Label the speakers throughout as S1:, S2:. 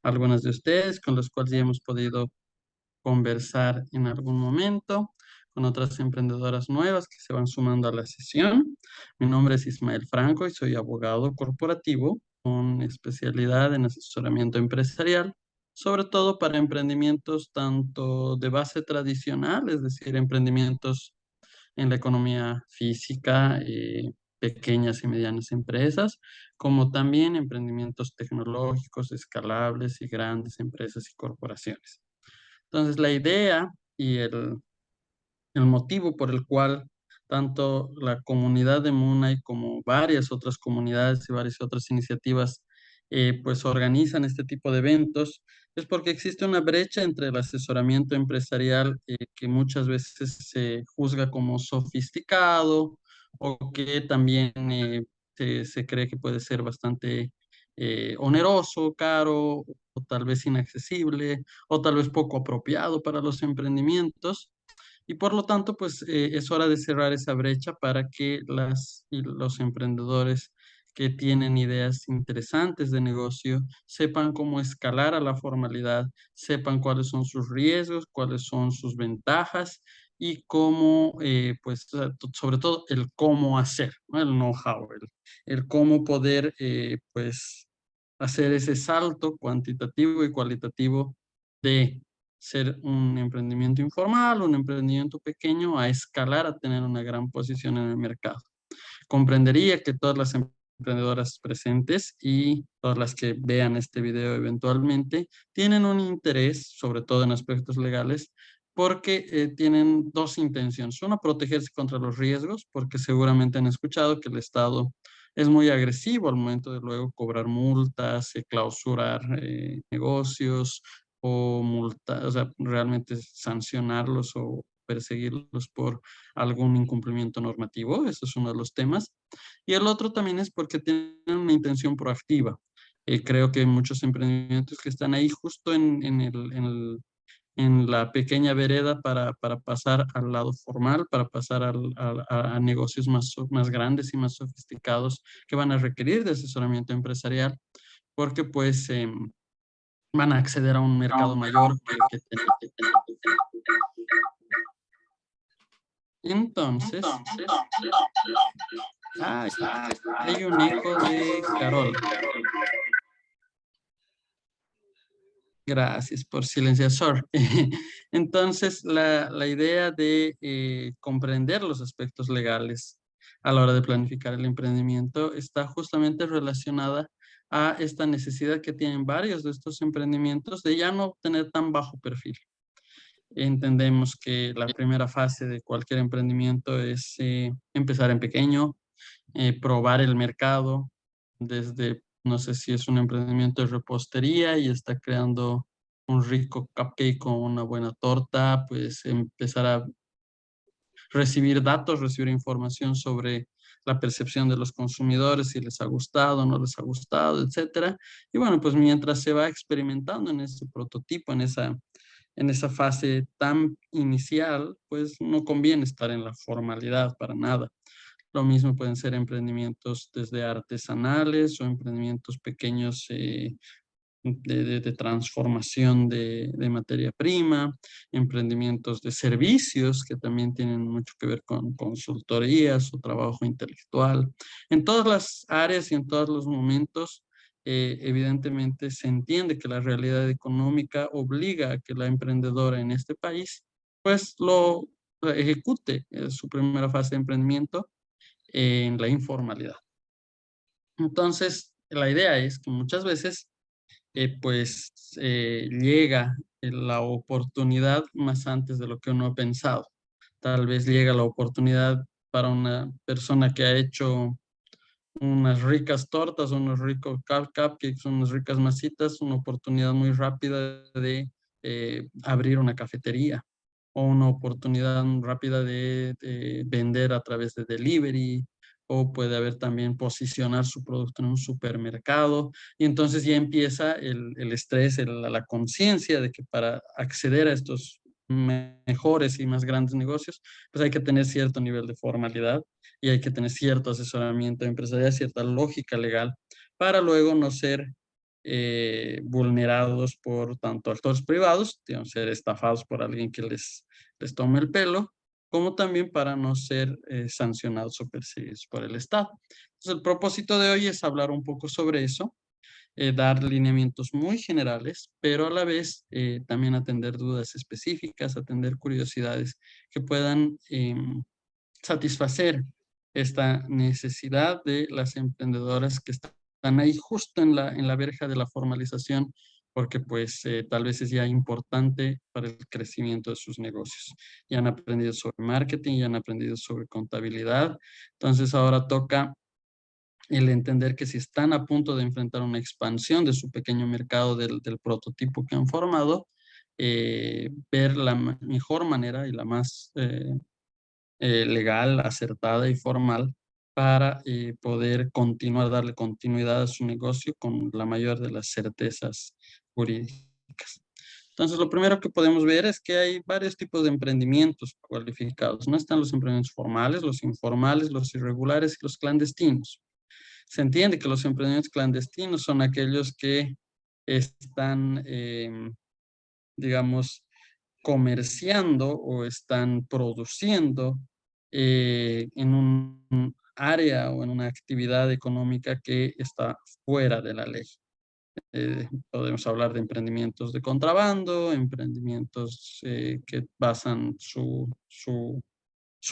S1: algunas de ustedes con las cuales ya hemos podido conversar en algún momento, con otras emprendedoras nuevas que se van sumando a la sesión. Mi nombre es Ismael Franco y soy abogado corporativo con especialidad en asesoramiento empresarial, sobre todo para emprendimientos tanto de base tradicional, es decir, emprendimientos en la economía física, pequeñas y medianas empresas, como también emprendimientos tecnológicos, escalables y grandes empresas y corporaciones. Entonces, la idea y el motivo por el cual tanto la comunidad de Munay como varias otras comunidades y varias otras iniciativas pues organizan este tipo de eventos es porque existe una brecha entre el asesoramiento empresarial que muchas veces se juzga como sofisticado o que también se cree que puede ser bastante oneroso, caro o tal vez inaccesible o tal vez poco apropiado para los emprendimientos. Y por lo tanto, pues es hora de cerrar esa brecha para que las y los emprendedores que tienen ideas interesantes de negocio sepan cómo escalar a la formalidad, sepan cuáles son sus riesgos, cuáles son sus ventajas y cómo, pues, sobre todo el cómo hacer, ¿no? El know-how, el cómo poder, pues, hacer ese salto cuantitativo y cualitativo de ser un emprendimiento informal, un emprendimiento pequeño, a escalar a tener una gran posición en el mercado. Comprendería que todas las emprendedoras presentes y todas las que vean este video eventualmente tienen un interés, sobre todo en aspectos legales, porque tienen dos intenciones. Una, protegerse contra los riesgos, porque seguramente han escuchado que el Estado es muy agresivo al momento de luego cobrar multas, clausurar negocios o multas, o sea, realmente sancionarlos o perseguirlos por algún incumplimiento normativo. Eso es uno de los temas. Y el otro también es porque tienen una intención proactiva. Creo que hay muchos emprendimientos que están ahí justo en la pequeña vereda para pasar al lado formal, para pasar a negocios más grandes y más sofisticados que van a requerir de asesoramiento empresarial, porque pues van a acceder a un mercado mayor que el que tienen. Entonces, hay un eco de Carol. Gracias por silenciar. Sorry. Entonces, la idea de comprender los aspectos legales a la hora de planificar el emprendimiento está justamente relacionada a esta necesidad que tienen varios de estos emprendimientos de ya no tener tan bajo perfil. Entendemos que la primera fase de cualquier emprendimiento es empezar en pequeño, probar el mercado desde, no sé si es un emprendimiento de repostería y está creando un rico cupcake o una buena torta, pues empezar a recibir datos, recibir información sobre la percepción de los consumidores, si les ha gustado, no les ha gustado, etcétera. Y bueno, pues mientras se va experimentando en ese prototipo, en esa fase tan inicial, pues no conviene estar en la formalidad para nada. Lo mismo pueden ser emprendimientos desde artesanales o emprendimientos pequeños de transformación de materia prima, emprendimientos de servicios que también tienen mucho que ver con consultorías o trabajo intelectual. En todas las áreas y en todos los momentos, evidentemente se entiende que la realidad económica obliga a que la emprendedora en este país pues lo ejecute su primera fase de emprendimiento en la informalidad. Entonces, la idea es que muchas veces, pues, llega la oportunidad más antes de lo que uno ha pensado. Tal vez llega la oportunidad para una persona que ha hecho unas ricas tortas, unos ricos cupcakes, unas ricas masitas, una oportunidad muy rápida de abrir una cafetería o una oportunidad rápida de vender a través de delivery, o puede haber también posicionar su producto en un supermercado, y entonces ya empieza el estrés, la conciencia de que para acceder a estos mejores y más grandes negocios, pues hay que tener cierto nivel de formalidad y hay que tener cierto asesoramiento empresarial, cierta lógica legal, para luego no ser vulnerados por tanto actores privados, digamos, ser estafados por alguien que les tome el pelo, como también para no ser sancionados o perseguidos por el Estado. Entonces, el propósito de hoy es hablar un poco sobre eso, dar lineamientos muy generales, pero a la vez también atender dudas específicas, atender curiosidades que puedan satisfacer esta necesidad de las emprendedoras que están ahí justo en la verja de la formalización, porque pues tal vez es ya importante para el crecimiento de sus negocios. Ya han aprendido sobre marketing, ya han aprendido sobre contabilidad, entonces ahora toca el entender que si están a punto de enfrentar una expansión de su pequeño mercado del prototipo que han formado, ver la mejor manera y la más legal, acertada y formal para poder continuar, darle continuidad a su negocio con la mayor de las certezas jurídicas. Entonces, lo primero que podemos ver es que hay varios tipos de emprendimientos cualificados. No están los emprendimientos formales, los informales, los irregulares y los clandestinos. Se entiende que los emprendimientos clandestinos son aquellos que están, digamos, comerciando o están produciendo en un área o en una actividad económica que está fuera de la ley. Podemos hablar de emprendimientos de contrabando, emprendimientos que basan su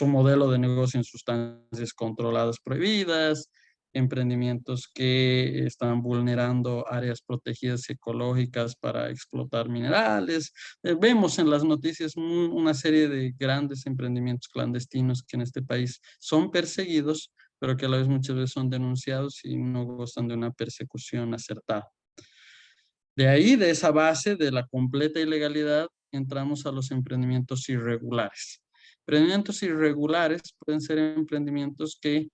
S1: modelo de negocio en sustancias controladas prohibidas, emprendimientos que están vulnerando áreas protegidas ecológicas para explotar minerales. Vemos en las noticias una serie de grandes emprendimientos clandestinos que en este país son perseguidos, pero que a la vez muchas veces son denunciados y no gozan de una persecución acertada. De ahí, de esa base de la completa ilegalidad, entramos a los emprendimientos irregulares. Emprendimientos irregulares pueden ser emprendimientos que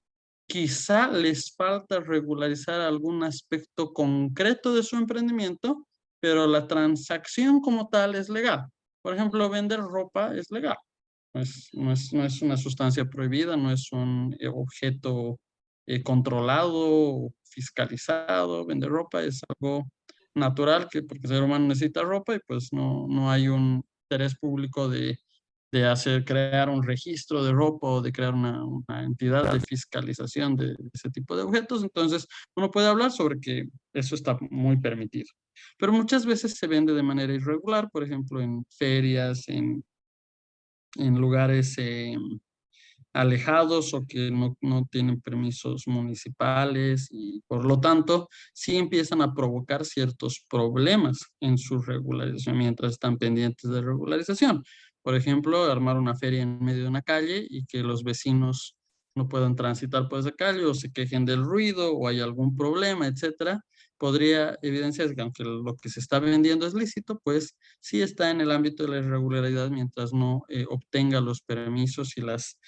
S1: quizá les falta regularizar algún aspecto concreto de su emprendimiento, pero la transacción como tal es legal. Por ejemplo, vender ropa es legal. No es una sustancia prohibida, no es un objeto controlado o fiscalizado. Vender ropa es algo natural, porque el ser humano necesita ropa y pues no hay un interés público de crear un registro de ropa o de crear una entidad de fiscalización de ese tipo de objetos. Entonces, uno puede hablar sobre que eso está muy permitido. Pero muchas veces se vende de manera irregular, por ejemplo, en ferias, en lugares alejados o que no tienen permisos municipales y por lo tanto sí empiezan a provocar ciertos problemas en su regularización mientras están pendientes de regularización. Por ejemplo, armar una feria en medio de una calle y que los vecinos no puedan transitar por esa calle o se quejen del ruido o hay algún problema, etcétera, podría evidenciar que aunque lo que se está vendiendo es lícito, pues sí está en el ámbito de la irregularidad mientras no obtenga los permisos y las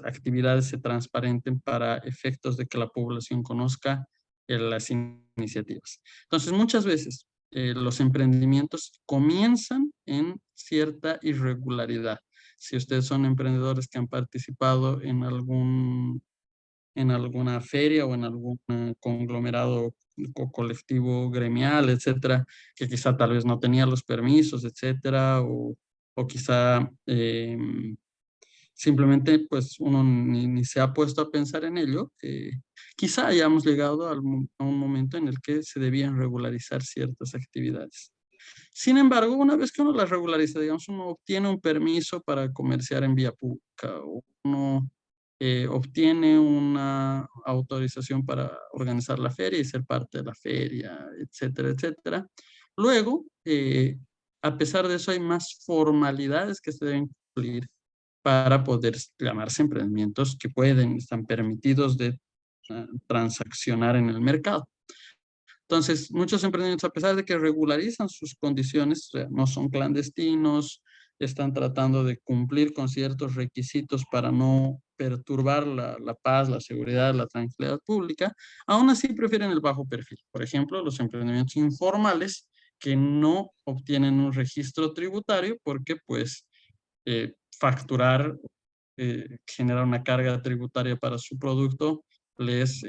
S1: actividades se transparenten para efectos de que la población conozca las iniciativas. Entonces, muchas veces los emprendimientos comienzan en cierta irregularidad. Si ustedes son emprendedores que han participado en alguna feria o en algún conglomerado colectivo gremial, etcétera, que quizá tal vez no tenía los permisos, etcétera, o quizá simplemente pues uno ni se ha puesto a pensar en ello, quizá hayamos llegado a un momento en el que se debían regularizar ciertas actividades. Sin embargo, una vez que uno las regulariza, digamos, uno obtiene un permiso para comerciar en vía pública, o uno obtiene una autorización para organizar la feria y ser parte de la feria, etcétera, etcétera. Luego, a pesar de eso, hay más formalidades que se deben cumplir para poder llamarse emprendimientos que están permitidos de transaccionar en el mercado. Entonces, muchos emprendimientos, a pesar de que regularizan sus condiciones, o sea, no son clandestinos, están tratando de cumplir con ciertos requisitos para no perturbar la paz, la seguridad, la tranquilidad pública, aún así prefieren el bajo perfil. Por ejemplo, los emprendimientos informales que no obtienen un registro tributario porque pues facturar, generar una carga tributaria para su producto, les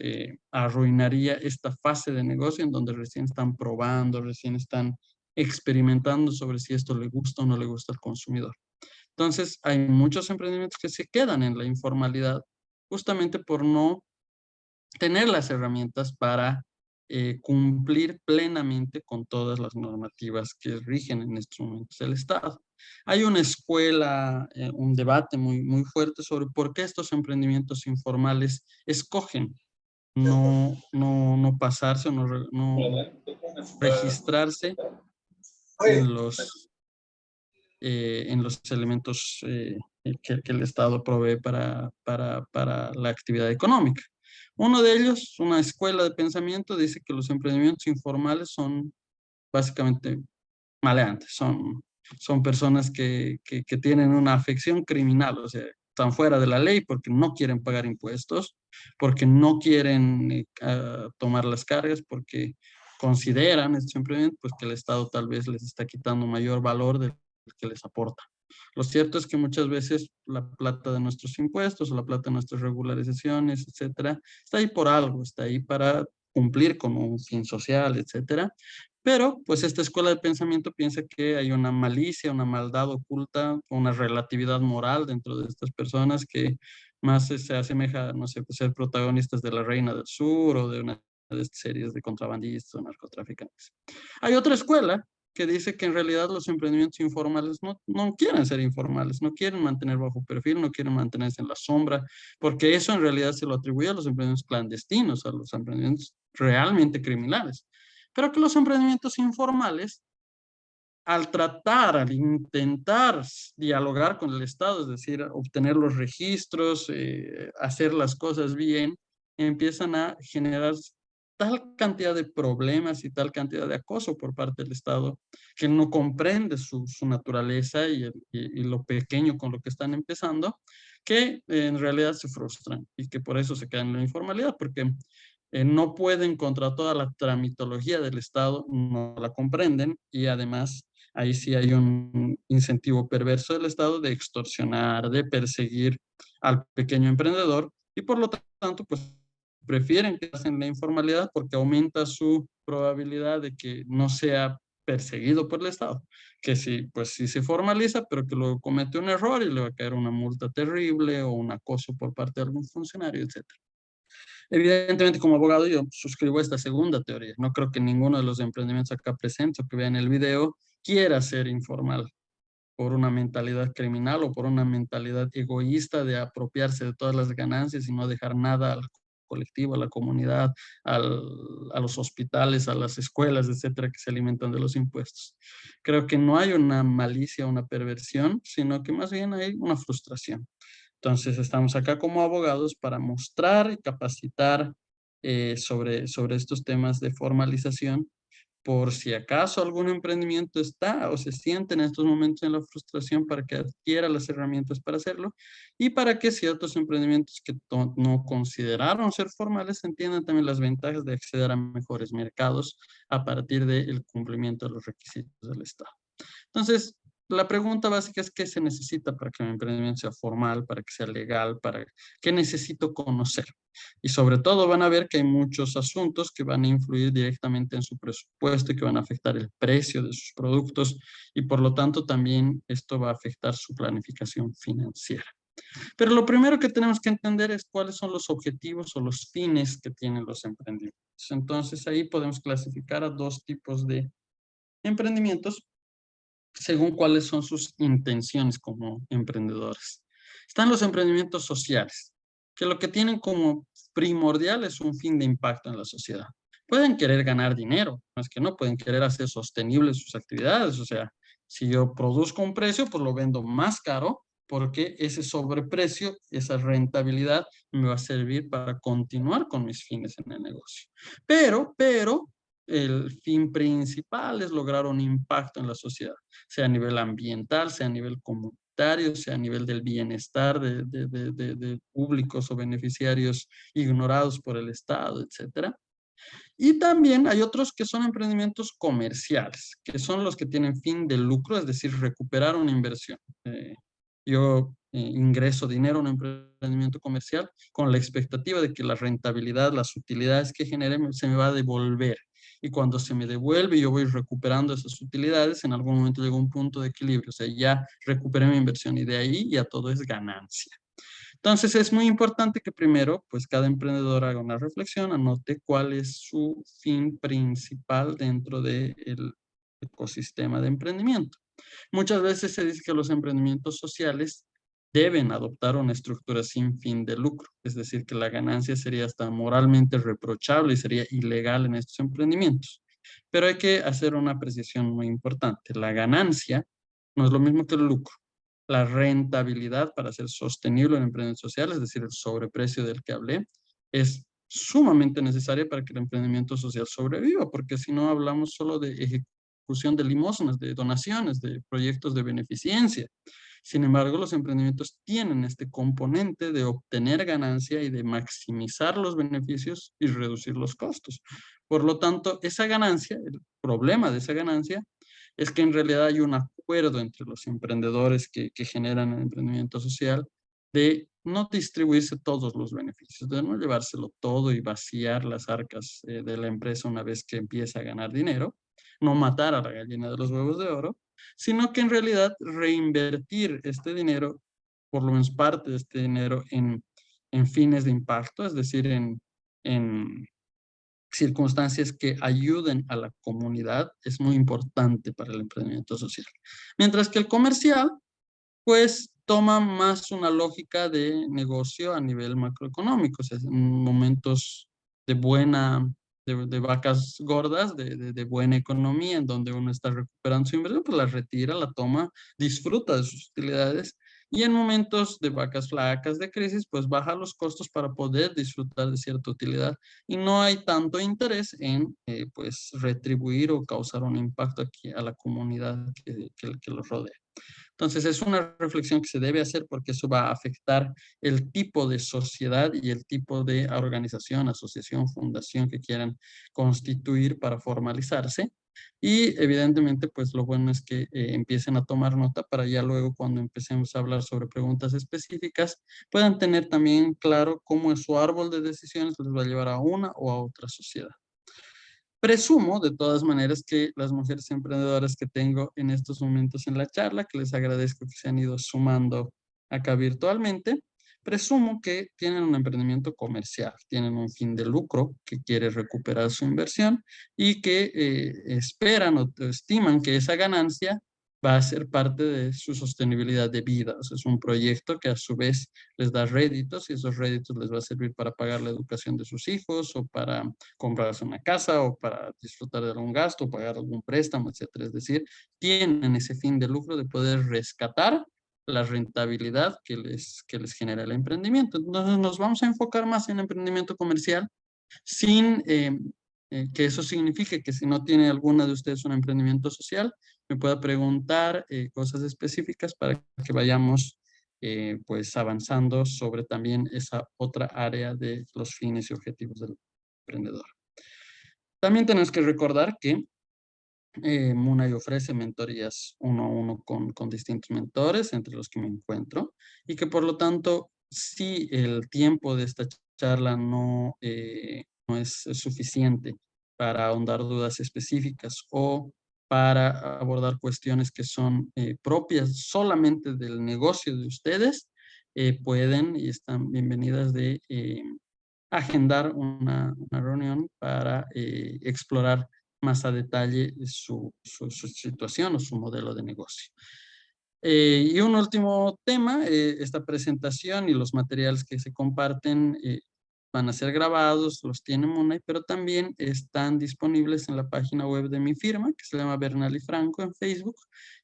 S1: arruinaría esta fase de negocio en donde recién están probando, recién están experimentando sobre si esto le gusta o no le gusta al consumidor. Entonces, hay muchos emprendimientos que se quedan en la informalidad justamente por no tener las herramientas para cumplir plenamente con todas las normativas que rigen en estos momentos el Estado. Hay una escuela, un debate muy fuerte sobre por qué estos emprendimientos informales escogen no pasarse o no registrarse en los elementos que el Estado provee para la actividad económica. Uno de ellos, una escuela de pensamiento, dice que los emprendimientos informales son básicamente maleantes, son personas que tienen una afección criminal, o sea, están fuera de la ley porque no quieren pagar impuestos, porque no quieren tomar las cargas, porque consideran estos emprendimientos pues, que el Estado tal vez les está quitando mayor valor del que les aporta. Lo cierto es que muchas veces la plata de nuestros impuestos o la plata de nuestras regularizaciones, etcétera, está ahí por algo, está ahí para cumplir con un fin social, etcétera. Pero, pues, esta escuela de pensamiento piensa que hay una malicia, una maldad oculta, una relatividad moral dentro de estas personas que más se asemeja, no sé, pues, ser protagonistas de La Reina del Sur o de una de estas series de contrabandistas o narcotraficantes. Hay otra escuela que dice que en realidad los emprendimientos informales no quieren ser informales, no quieren mantener bajo perfil, no quieren mantenerse en la sombra, porque eso en realidad se lo atribuye a los emprendimientos clandestinos, a los emprendimientos realmente criminales. Pero que los emprendimientos informales, al intentar dialogar con el Estado, es decir, obtener los registros, hacer las cosas bien, empiezan a generar tal cantidad de problemas y tal cantidad de acoso por parte del Estado que no comprende su naturaleza y lo pequeño con lo que están empezando, que en realidad se frustran y que por eso se quedan en la informalidad, porque no pueden contra toda la tramitología del Estado, no la comprenden y además ahí sí hay un incentivo perverso del Estado de extorsionar, de perseguir al pequeño emprendedor y por lo tanto, pues prefieren quedarse en la informalidad porque aumenta su probabilidad de que no sea perseguido por el Estado, que sí, pues sí se formaliza, pero que luego comete un error y le va a caer una multa terrible o un acoso por parte de algún funcionario, etcétera. Evidentemente, como abogado, yo suscribo esta segunda teoría. No creo que ninguno de los emprendimientos acá presentes o que vean el video quiera ser informal por una mentalidad criminal o por una mentalidad egoísta de apropiarse de todas las ganancias y no dejar nada al colectivo, a la comunidad, a los hospitales, a las escuelas, etcétera, que se alimentan de los impuestos. Creo que no hay una malicia, una perversión, sino que más bien hay una frustración. Entonces, estamos acá como abogados para mostrar y capacitar sobre estos temas de formalización, por si acaso algún emprendimiento está o se siente en estos momentos en la frustración para que adquiera las herramientas para hacerlo y para que ciertos emprendimientos que no consideraron ser formales entiendan también las ventajas de acceder a mejores mercados a partir del cumplimiento de los requisitos del Estado. Entonces, la pregunta básica es qué se necesita para que mi emprendimiento sea formal, para que sea legal, para qué necesito conocer. Y sobre todo van a ver que hay muchos asuntos que van a influir directamente en su presupuesto y que van a afectar el precio de sus productos y por lo tanto también esto va a afectar su planificación financiera. Pero lo primero que tenemos que entender es cuáles son los objetivos o los fines que tienen los emprendimientos. Entonces ahí podemos clasificar a dos tipos de emprendimientos según cuáles son sus intenciones como emprendedores. Están los emprendimientos sociales, que lo que tienen como primordial es un fin de impacto en la sociedad. Pueden querer ganar dinero, no es que no, pueden querer hacer sostenibles sus actividades, o sea, si yo produzco un precio, pues lo vendo más caro porque ese sobreprecio, esa rentabilidad me va a servir para continuar con mis fines en el negocio. Pero, el fin principal es lograr un impacto en la sociedad, sea a nivel ambiental, sea a nivel comunitario, sea a nivel del bienestar de públicos o beneficiarios ignorados por el Estado, etcétera. Y también hay otros que son emprendimientos comerciales, que son los que tienen fin de lucro, es decir, recuperar una inversión. Yo ingreso dinero a un emprendimiento comercial con la expectativa de que la rentabilidad, las utilidades que genere se me va a devolver. Y cuando se me devuelve, yo voy recuperando esas utilidades, en algún momento llega un punto de equilibrio. O sea, ya recuperé mi inversión y de ahí ya todo es ganancia. Entonces es muy importante que primero, pues cada emprendedor haga una reflexión, anote cuál es su fin principal dentro del ecosistema de emprendimiento. Muchas veces se dice que los emprendimientos sociales deben adoptar una estructura sin fin de lucro, es decir, que la ganancia sería hasta moralmente reprochable y sería ilegal en estos emprendimientos. Pero hay que hacer una apreciación muy importante. La ganancia no es lo mismo que el lucro. La rentabilidad para ser sostenible en emprendimientos sociales, es decir, el sobreprecio del que hablé, es sumamente necesaria para que el emprendimiento social sobreviva, porque si no hablamos solo de ejecución de limosnas, de donaciones, de proyectos de beneficencia. Sin embargo, los emprendimientos tienen este componente de obtener ganancia y de maximizar los beneficios y reducir los costos. Por lo tanto, esa ganancia, el problema de esa ganancia, es que en realidad hay un acuerdo entre los emprendedores que generan el emprendimiento social de no distribuirse todos los beneficios, de no llevárselo todo y vaciar las arcas de la empresa una vez que empieza a ganar dinero, no matar a la gallina de los huevos de oro, sino que en realidad reinvertir este dinero, por lo menos parte de este dinero, en fines de impacto, es decir, en circunstancias que ayuden a la comunidad, es muy importante para el emprendimiento social. Mientras que el comercial, pues toma más una lógica de negocio a nivel macroeconómico, o sea, en momentos de de vacas gordas, de buena economía, en donde uno está recuperando su inversión, pues la retira, la toma, disfruta de sus utilidades, y en momentos de vacas flacas, de crisis, pues baja los costos para poder disfrutar de cierta utilidad, y no hay tanto interés en, pues, retribuir o causar un impacto aquí a la comunidad que los rodea. Entonces es una reflexión que se debe hacer porque eso va a afectar el tipo de sociedad y el tipo de organización, asociación, fundación que quieran constituir para formalizarse. Y evidentemente, pues lo bueno es que empiecen a tomar nota para ya luego cuando empecemos a hablar sobre preguntas específicas, puedan tener también claro cómo es su árbol de decisiones les va a llevar a una o a otra sociedad. Presumo, de todas maneras, que las mujeres emprendedoras que tengo en estos momentos en la charla, que les agradezco que se han ido sumando acá virtualmente, presumo que tienen un emprendimiento comercial, tienen un fin de lucro que quiere recuperar su inversión y que esperan o estiman que esa ganancia va a ser parte de su sostenibilidad de vida. O sea, es un proyecto que a su vez les da réditos y esos réditos les va a servir para pagar la educación de sus hijos o para comprarse una casa o para disfrutar de algún gasto, pagar algún préstamo, etcétera. Es decir, tienen ese fin de lucro de poder rescatar la rentabilidad que les genera el emprendimiento. Entonces nos vamos a enfocar más en emprendimiento comercial sin que eso signifique que si no tiene alguna de ustedes un emprendimiento social, me pueda preguntar cosas específicas para que vayamos pues avanzando sobre también esa otra área de los fines y objetivos del emprendedor. También tenemos que recordar que Munay ofrece mentorías uno a uno con distintos mentores, entre los que me encuentro, y que por lo tanto, si el tiempo de esta charla no es suficiente para ahondar dudas específicas o para abordar cuestiones que son propias solamente del negocio de ustedes, pueden y están bienvenidas de agendar una reunión para explorar más a detalle su situación o su modelo de negocio. Y un último tema, esta presentación y los materiales que se comparten van a ser grabados, los tiene Munay, pero también están disponibles en la página web de mi firma, que se llama Bernal y Franco en Facebook,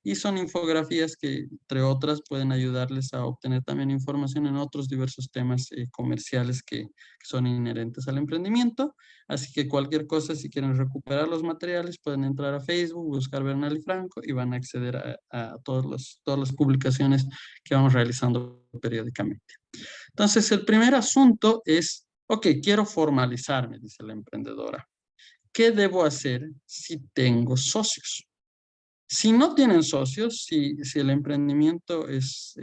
S1: y son infografías que, entre otras, pueden ayudarles a obtener también información en otros diversos temas comerciales que son inherentes al emprendimiento. Así que cualquier cosa, si quieren recuperar los materiales, pueden entrar a Facebook, buscar Bernal y Franco y van a acceder a todas las publicaciones que vamos realizando periódicamente. Entonces, el primer asunto es, ok, quiero formalizarme, dice la emprendedora. ¿Qué debo hacer si tengo socios? Si no tienen socios, si el emprendimiento es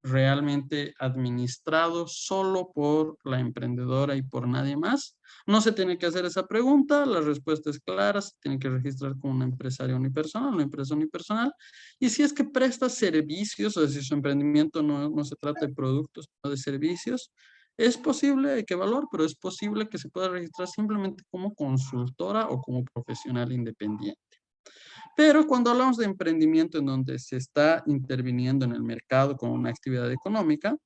S1: realmente administrado solo por la emprendedora y por nadie más, no se tiene que hacer esa pregunta, la respuesta es clara, se tiene que registrar como una empresaria unipersonal, una empresa unipersonal, y si es que presta servicios, o sea, si su emprendimiento no se trata de productos, sino de servicios, es posible, hay que evaluar, pero es posible que se pueda registrar simplemente como consultora o como profesional independiente. Pero cuando hablamos de emprendimiento en donde se está interviniendo en el mercado con una actividad económica,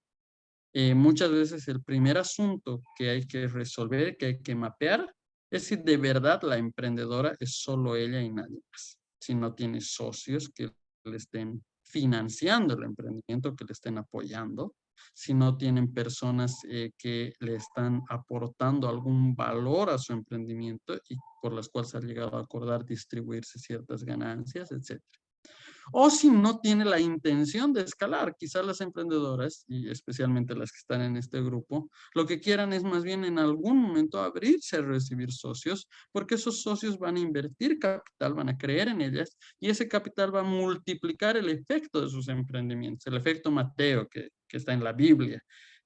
S1: muchas veces el primer asunto que hay que resolver, que hay que mapear, es si de verdad la emprendedora es solo ella y nadie más. Si no tiene socios que le estén financiando el emprendimiento, que le estén apoyando, si no tienen personas que le están aportando algún valor a su emprendimiento y por las cuales ha llegado a acordar distribuirse ciertas ganancias, etcétera. O si no tiene la intención de escalar, quizás las emprendedoras, y especialmente las que están en este grupo, lo que quieran es más bien en algún momento abrirse a recibir socios, porque esos socios van a invertir capital, van a creer en ellas, y ese capital va a multiplicar el efecto de sus emprendimientos, el efecto Mateo que está en la Biblia,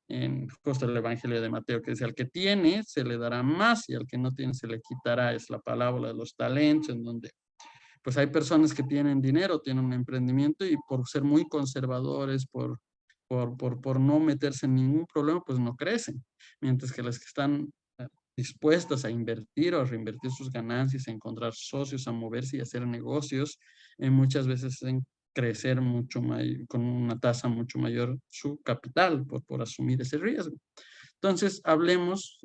S1: en justo el Evangelio de Mateo, que dice, al que tiene se le dará más y al que no tiene se le quitará. Es la parábola de los talentos, en donde pues hay personas que tienen dinero, tienen un emprendimiento y por ser muy conservadores, por no meterse en ningún problema, pues no crecen. Mientras que las que están dispuestas a invertir o a reinvertir sus ganancias, a encontrar socios, a moverse y hacer negocios, muchas veces en crecer mucho más, con una tasa mucho mayor su capital por asumir ese riesgo. Entonces, hablemos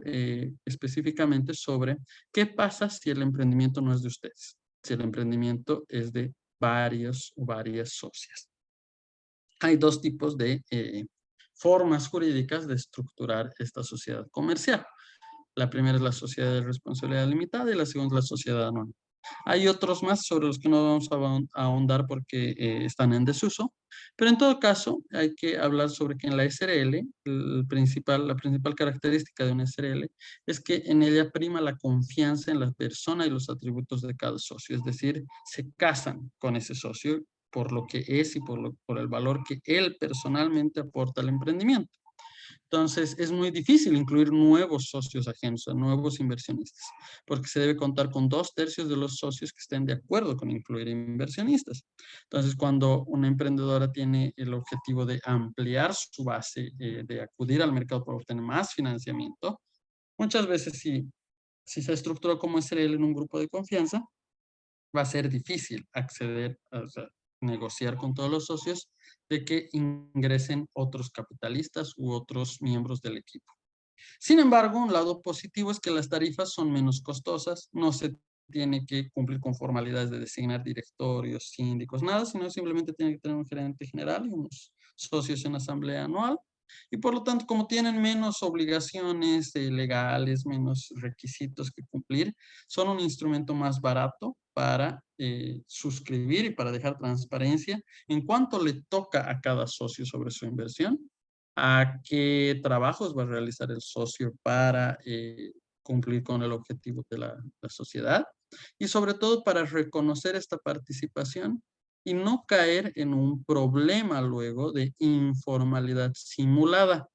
S1: específicamente sobre qué pasa si el emprendimiento no es de ustedes, si el emprendimiento es de varios o varias socias. Hay dos tipos de formas jurídicas de estructurar esta sociedad comercial. La primera es la sociedad de responsabilidad limitada y la segunda es la sociedad anónima. Hay otros más sobre los que no vamos a ahondar porque están en desuso, pero en todo caso hay que hablar sobre que en la SRL, la principal característica de una SRL es que en ella prima la confianza en la persona y los atributos de cada socio, es decir, se casan con ese socio por lo que es y por el valor que él personalmente aporta al emprendimiento. Entonces, es muy difícil incluir nuevos socios ajenos, a nuevos inversionistas, porque se debe contar con 2/3 de los socios que estén de acuerdo con incluir inversionistas. Entonces, cuando una emprendedora tiene el objetivo de ampliar su base, de acudir al mercado para obtener más financiamiento, muchas veces si se estructura como SRL en un grupo de confianza, va a ser difícil acceder, o sea, negociar con todos los socios de que ingresen otros capitalistas u otros miembros del equipo. Sin embargo, un lado positivo es que las tarifas son menos costosas, no se tiene que cumplir con formalidades de designar directorios, síndicos, nada, sino simplemente tiene que tener un gerente general y unos socios en asamblea anual. Y por lo tanto, como tienen menos obligaciones legales, menos requisitos que cumplir, son un instrumento más barato para suscribir y para dejar transparencia en cuánto le toca a cada socio sobre su inversión, a qué trabajos va a realizar el socio para cumplir con el objetivo de la sociedad y sobre todo para reconocer esta participación y no caer en un problema luego de informalidad simulada.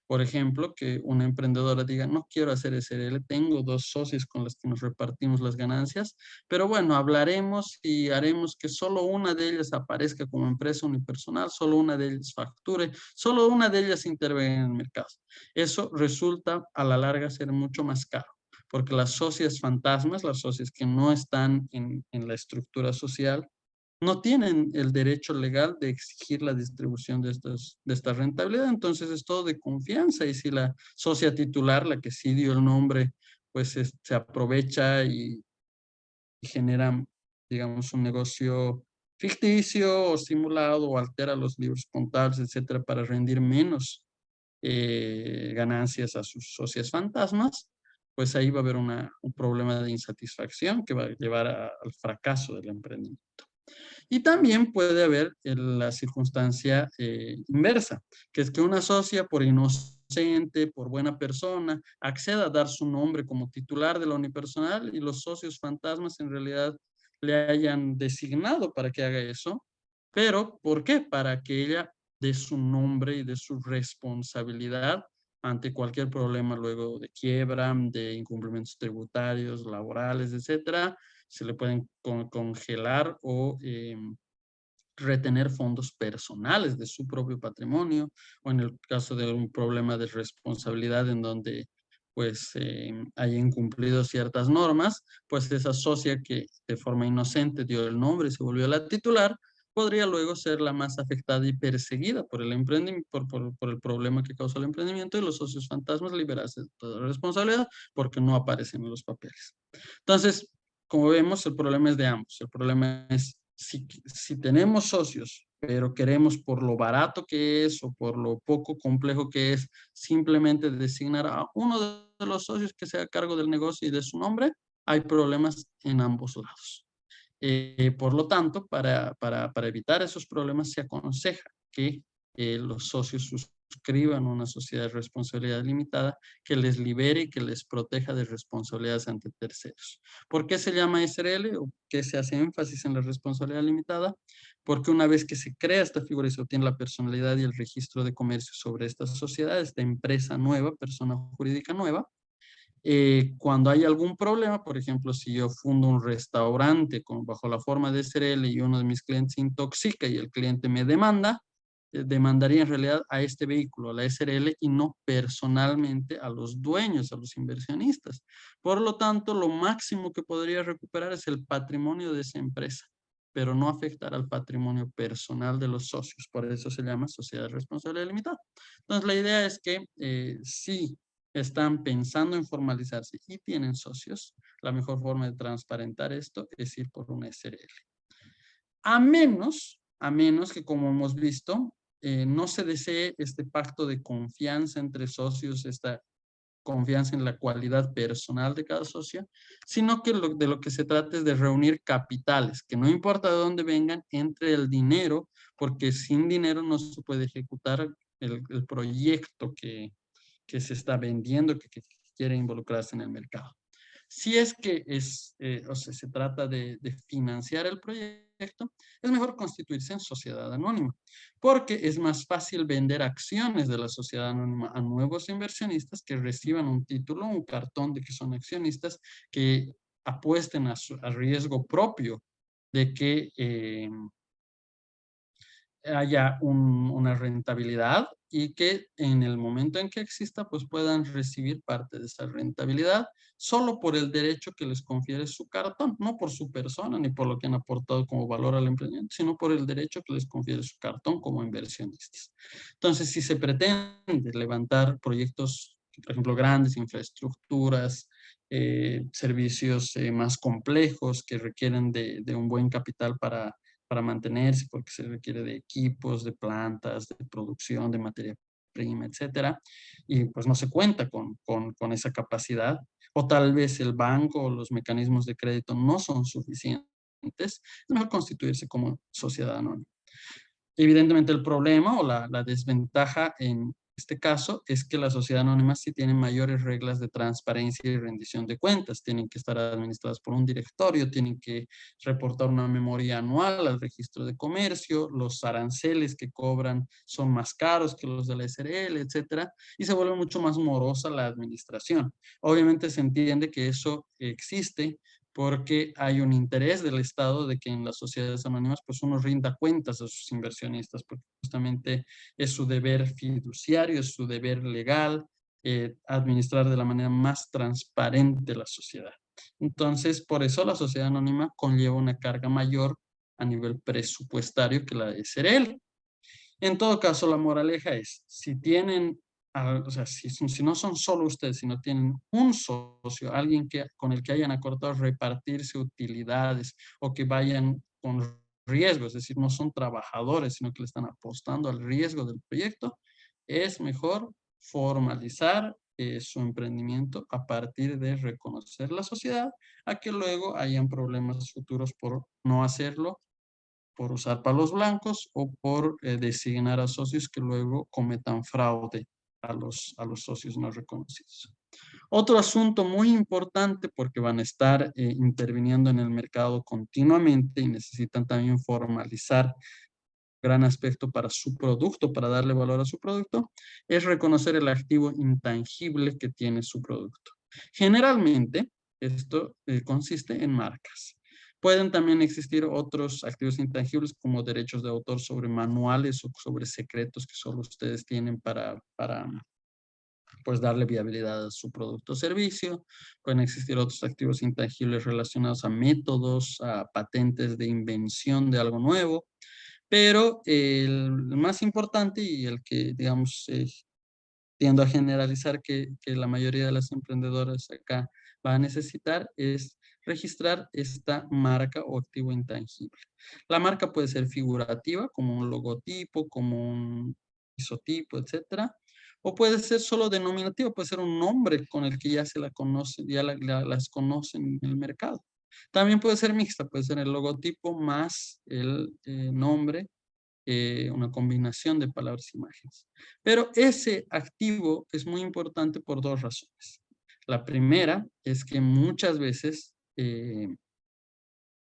S1: Por ejemplo, que una emprendedora diga, no quiero hacer SRL, tengo 2 socios con los que nos repartimos las ganancias, pero bueno, hablaremos y haremos que solo una de ellas aparezca como empresa unipersonal, solo una de ellas facture, solo una de ellas intervenga en el mercado. Eso resulta a la larga ser mucho más caro, porque las socias fantasmas, las socias que no están en la estructura social, no tienen el derecho legal de exigir la distribución de esta rentabilidad. Entonces es todo de confianza y si la socia titular, la que sí dio el nombre, pues se aprovecha y genera, digamos, un negocio ficticio o simulado o altera los libros contables, etcétera, para rendir menos ganancias a sus socias fantasmas, pues ahí va a haber un problema de insatisfacción que va a llevar al fracaso del emprendimiento. Y también puede haber la circunstancia inversa, que es que una socia por inocente, por buena persona, acceda a dar su nombre como titular de la unipersonal y los socios fantasmas en realidad le hayan designado para que haga eso, pero ¿por qué? Para que ella dé su nombre y de su responsabilidad ante cualquier problema luego de quiebra, de incumplimientos tributarios, laborales, etcétera. Se le pueden congelar o retener fondos personales de su propio patrimonio, o en el caso de un problema de responsabilidad en donde pues haya incumplido ciertas normas, pues esa socia que de forma inocente dio el nombre y se volvió la titular, podría luego ser la más afectada y perseguida por el emprendimiento, por el problema que causó el emprendimiento, y los socios fantasmas liberarse de toda responsabilidad porque no aparecen en los papeles. Entonces, como vemos, el problema es de ambos. El problema es si tenemos socios, pero queremos por lo barato que es o por lo poco complejo que es, simplemente designar a uno de los socios que sea a cargo del negocio y de su nombre, hay problemas en ambos lados. Por lo tanto, para evitar esos problemas, se aconseja que los socios suscriban una sociedad de responsabilidad limitada que les libere y que les proteja de responsabilidades ante terceros. ¿Por qué se llama SRL o qué se hace énfasis en la responsabilidad limitada? Porque una vez que se crea esta figura y se obtiene la personalidad y el registro de comercio sobre esta sociedad, esta empresa nueva, persona jurídica nueva, cuando hay algún problema, por ejemplo, si yo fundo un restaurante bajo la forma de SRL y uno de mis clientes se intoxica y el cliente me demanda, demandaría en realidad a este vehículo, a la SRL, y no personalmente a los dueños, a los inversionistas. Por lo tanto, lo máximo que podría recuperar es el patrimonio de esa empresa, pero no afectar al patrimonio personal de los socios. Por eso se llama sociedad de responsabilidad limitada. Entonces, la idea es que sí están pensando en formalizarse y tienen socios, la mejor forma de transparentar esto es ir por una SRL. A menos que, como hemos visto, no se desee este pacto de confianza entre socios, esta confianza en la cualidad personal de cada socio, sino que de lo que se trata es de reunir capitales, que no importa de dónde vengan, entre el dinero, porque sin dinero no se puede ejecutar el proyecto que se está vendiendo, que quiere involucrarse en el mercado. Si es que o sea, se trata de financiar el proyecto, es mejor constituirse en sociedad anónima, porque es más fácil vender acciones de la sociedad anónima a nuevos inversionistas que reciban un título, un cartón de que son accionistas, que apuesten a riesgo propio de que haya una rentabilidad y que en el momento en que exista, pues puedan recibir parte de esa rentabilidad solo por el derecho que les confiere su cartón, no por su persona ni por lo que han aportado como valor al emprendimiento, sino por el derecho que les confiere su cartón como inversionistas. Entonces, si se pretende levantar proyectos, por ejemplo, grandes infraestructuras, servicios más complejos que requieren de un buen capital para mantenerse, porque se requiere de equipos, de plantas, de producción, de materia prima, etcétera, y pues no se cuenta con esa capacidad, o tal vez el banco o los mecanismos de crédito no son suficientes, es mejor constituirse como sociedad anónima. Evidentemente el problema o la desventaja en este caso es que las sociedades anónimas sí tienen mayores reglas de transparencia y rendición de cuentas. Tienen que estar administradas por un directorio, tienen que reportar una memoria anual al registro de comercio, los aranceles que cobran son más caros que los de la SRL, etcétera, y se vuelve mucho más morosa la administración. Obviamente se entiende que eso existe porque hay un interés del Estado de que en las sociedades anónimas pues uno rinda cuentas a sus inversionistas, porque justamente es su deber fiduciario, es su deber legal administrar de la manera más transparente la sociedad. Entonces, por eso la sociedad anónima conlleva una carga mayor a nivel presupuestario que la de SRL. En todo caso, la moraleja es, si tienen, o sea, si no son solo ustedes, sino tienen un socio, alguien con el que hayan acordado repartirse utilidades o que vayan con riesgo, es decir, no son trabajadores, sino que le están apostando al riesgo del proyecto, es mejor formalizar su emprendimiento a partir de reconocer la sociedad, a que luego hayan problemas futuros por no hacerlo, por usar palos blancos o por designar a socios que luego cometan fraude a los socios no reconocidos. Otro asunto muy importante porque van a estar interviniendo en el mercado continuamente y necesitan también formalizar gran aspecto para su producto, para darle valor a su producto, es reconocer el activo intangible que tiene su producto. Generalmente, esto consiste en marcas. Pueden también existir otros activos intangibles como derechos de autor sobre manuales o sobre secretos que solo ustedes tienen para pues darle viabilidad a su producto o servicio. Pueden existir otros activos intangibles relacionados a métodos, a patentes de invención de algo nuevo, pero el más importante y el que, digamos, tiendo a generalizar que la mayoría de las emprendedoras acá va a necesitar es registrar esta marca o activo intangible. La marca puede ser figurativa, como un logotipo, como un isotipo, etcétera, o puede ser solo denominativa, puede ser un nombre con el que ya se la conoce, ya las conocen en el mercado. También puede ser mixta, puede ser el logotipo más el nombre, una combinación de palabras e imágenes. Pero ese activo es muy importante por dos razones. La primera es que muchas veces,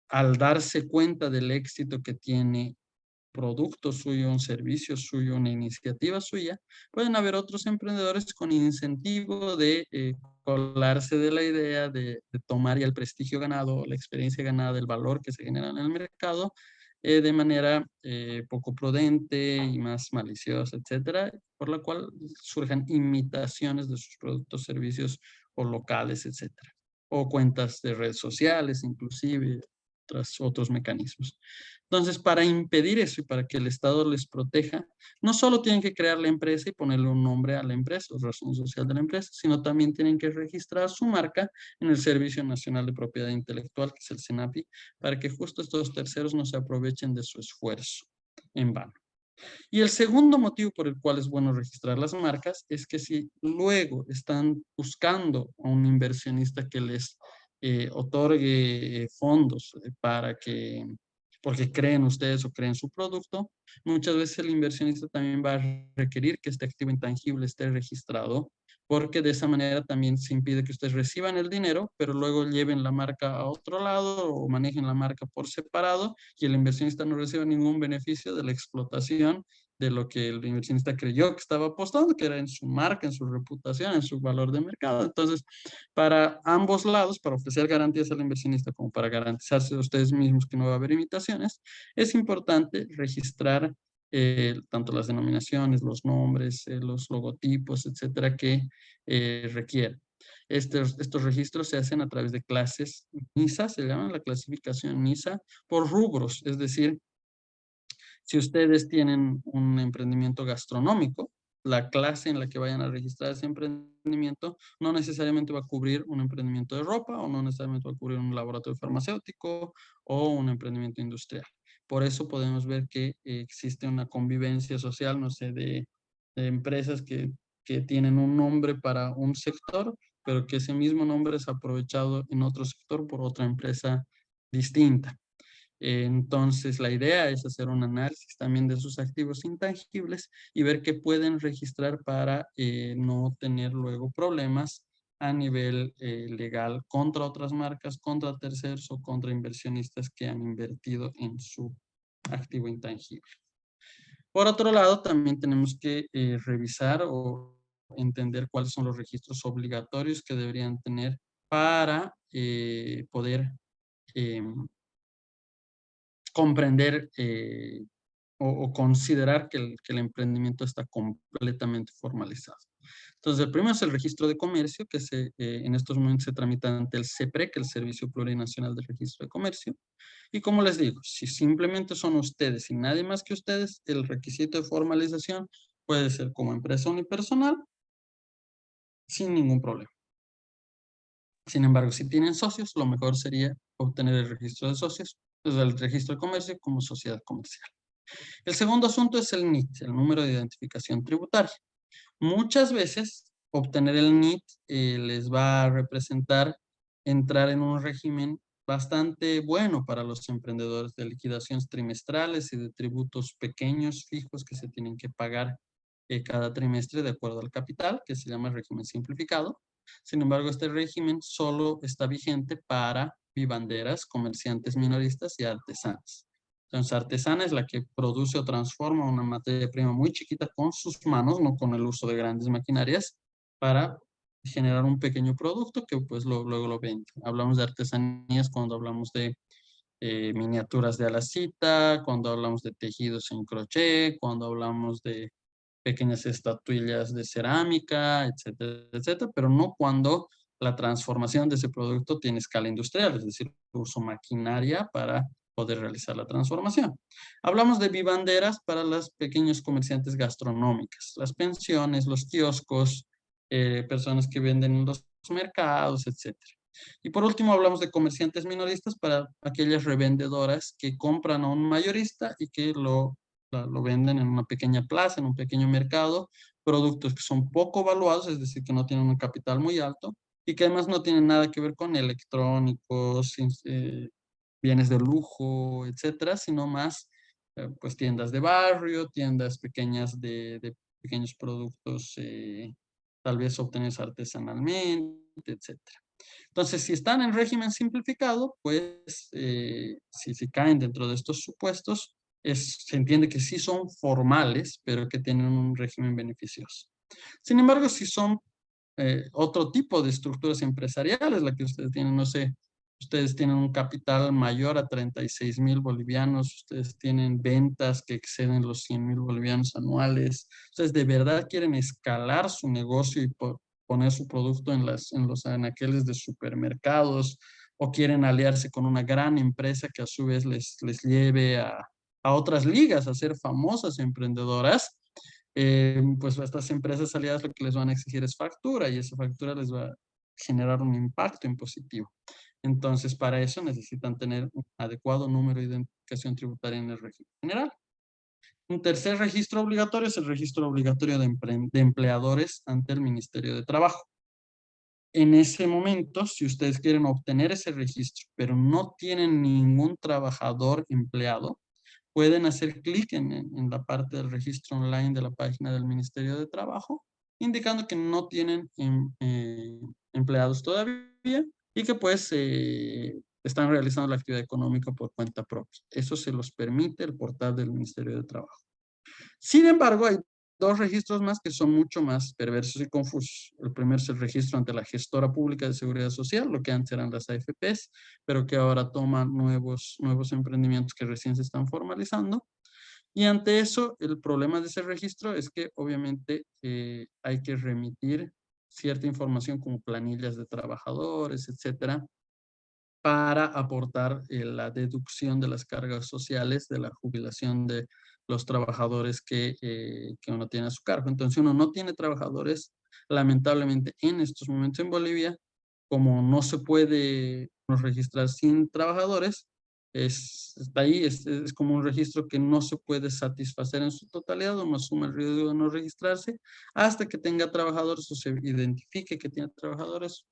S1: al darse cuenta del éxito que tiene producto suyo, un servicio suyo, una iniciativa suya, pueden haber otros emprendedores con incentivo de colarse de la idea de tomar ya el prestigio ganado, la experiencia ganada, el valor que se genera en el mercado, de manera poco prudente y más maliciosa, etcétera, por la cual surjan imitaciones de sus productos, servicios o locales, etcétera, o cuentas de redes sociales, inclusive, otros mecanismos. Entonces, para impedir eso y para que el Estado les proteja, no solo tienen que crear la empresa y ponerle un nombre a la empresa, o razón social de la empresa, sino también tienen que registrar su marca en el Servicio Nacional de Propiedad Intelectual, que es el SENAPI, para que justo estos terceros no se aprovechen de su esfuerzo en vano. Y el segundo motivo por el cual es bueno registrar las marcas es que si luego están buscando a un inversionista que les otorgue fondos para que, porque creen ustedes o creen su producto, muchas veces el inversionista también va a requerir que este activo intangible esté registrado, porque de esa manera también se impide que ustedes reciban el dinero, pero luego lleven la marca a otro lado o manejen la marca por separado y el inversionista no reciba ningún beneficio de la explotación de lo que el inversionista creyó que estaba apostando, que era en su marca, en su reputación, en su valor de mercado. Entonces, para ambos lados, para ofrecer garantías al inversionista como para garantizarse a ustedes mismos que no va a haber imitaciones, es importante registrar tanto las denominaciones, los nombres, los logotipos, etcétera, que requieren. Estos registros se hacen a través de clases NISA, se llama la clasificación NISA, por rubros, es decir, si ustedes tienen un emprendimiento gastronómico, la clase en la que vayan a registrar ese emprendimiento no necesariamente va a cubrir un emprendimiento de ropa o no necesariamente va a cubrir un laboratorio farmacéutico o un emprendimiento industrial. Por eso podemos ver que existe una convivencia social, no sé, de empresas que tienen un nombre para un sector, pero que ese mismo nombre es aprovechado en otro sector por otra empresa distinta. Entonces, la idea es hacer un análisis también de sus activos intangibles y ver qué pueden registrar para no tener luego problemas a nivel legal contra otras marcas, contra terceros o contra inversionistas que han invertido en su activo intangible. Por otro lado, también tenemos que revisar o entender cuáles son los registros obligatorios que deberían tener para poder comprender o considerar que el emprendimiento está completamente formalizado. Entonces, el primero es el registro de comercio, que en estos momentos se tramita ante el CEPRE, que es el Servicio Plurinacional de Registro de Comercio. Y como les digo, si simplemente son ustedes y nadie más que ustedes, el requisito de formalización puede ser como empresa unipersonal sin ningún problema. Sin embargo, si tienen socios, lo mejor sería obtener el registro de socios, desde el registro de comercio como sociedad comercial. El segundo asunto es el NIT, el número de identificación tributaria. Muchas veces obtener el NIT les va a representar entrar en un régimen bastante bueno para los emprendedores de liquidaciones trimestrales y de tributos pequeños fijos que se tienen que pagar cada trimestre de acuerdo al capital, que se llama régimen simplificado. Sin embargo, este régimen solo está vigente para vivanderas, comerciantes minoristas y artesanas. Entonces, artesana es la que produce o transforma una materia prima muy chiquita con sus manos, no con el uso de grandes maquinarias, para generar un pequeño producto que pues luego lo vende. Hablamos de artesanías cuando hablamos de miniaturas de alacita, cuando hablamos de tejidos en crochet, cuando hablamos de pequeñas estatuillas de cerámica, etcétera, etcétera, pero no cuando la transformación de ese producto tiene escala industrial, es decir, uso maquinaria para poder realizar la transformación. Hablamos de vivanderas para los pequeños comerciantes gastronómicas, las pensiones, los kioscos, personas que venden en los mercados, etcétera. Y por último hablamos de comerciantes minoristas para aquellas revendedoras que compran a un mayorista y que lo venden en una pequeña plaza, en un pequeño mercado, productos que son poco valuados, es decir, que no tienen un capital muy alto y que además no tienen nada que ver con electrónicos, bienes de lujo, etcétera, sino más pues tiendas de barrio, tiendas pequeñas de pequeños productos, tal vez obtenidos artesanalmente, etcétera. Entonces, si están en régimen simplificado, pues si caen dentro de estos supuestos, se entiende que sí son formales, pero que tienen un régimen beneficioso. Sin embargo, si son otro tipo de estructuras empresariales, la que ustedes tienen, no sé, ustedes tienen un capital mayor a 36,000 bolivianos, ustedes tienen ventas que exceden los 100,000 bolivianos anuales, ustedes de verdad quieren escalar su negocio y poner su producto en los anaqueles de supermercados, o quieren aliarse con una gran empresa que a su vez les lleve a otras ligas, a ser famosas emprendedoras, pues a estas empresas aliadas lo que les van a exigir es factura y esa factura les va a generar un impacto impositivo. Entonces, para eso necesitan tener un adecuado número de identificación tributaria en el régimen general. Un tercer registro obligatorio es el registro obligatorio de empleadores ante el Ministerio de Trabajo. En ese momento, si ustedes quieren obtener ese registro, pero no tienen ningún trabajador empleado, pueden hacer clic en la parte del registro online de la página del Ministerio de Trabajo, indicando que no tienen empleados todavía y que pues están realizando la actividad económica por cuenta propia. Eso se los permite el portal del Ministerio de Trabajo. Sin embargo, hay dos registros más que son mucho más perversos y confusos. El primero es el registro ante la Gestora Pública de Seguridad Social, lo que antes eran las AFPs, pero que ahora toman nuevos emprendimientos que recién se están formalizando. Y ante eso, el problema de ese registro es que obviamente hay que remitir cierta información como planillas de trabajadores, etcétera, para aportar la deducción de las cargas sociales de la jubilación de los trabajadores que uno tiene a su cargo. Entonces, uno no tiene trabajadores, lamentablemente, en estos momentos en Bolivia, como no se puede registrar sin trabajadores, está ahí, es como un registro que no se puede satisfacer en su totalidad, uno asume el riesgo de no registrarse hasta que tenga trabajadores o se identifique que tiene trabajadores,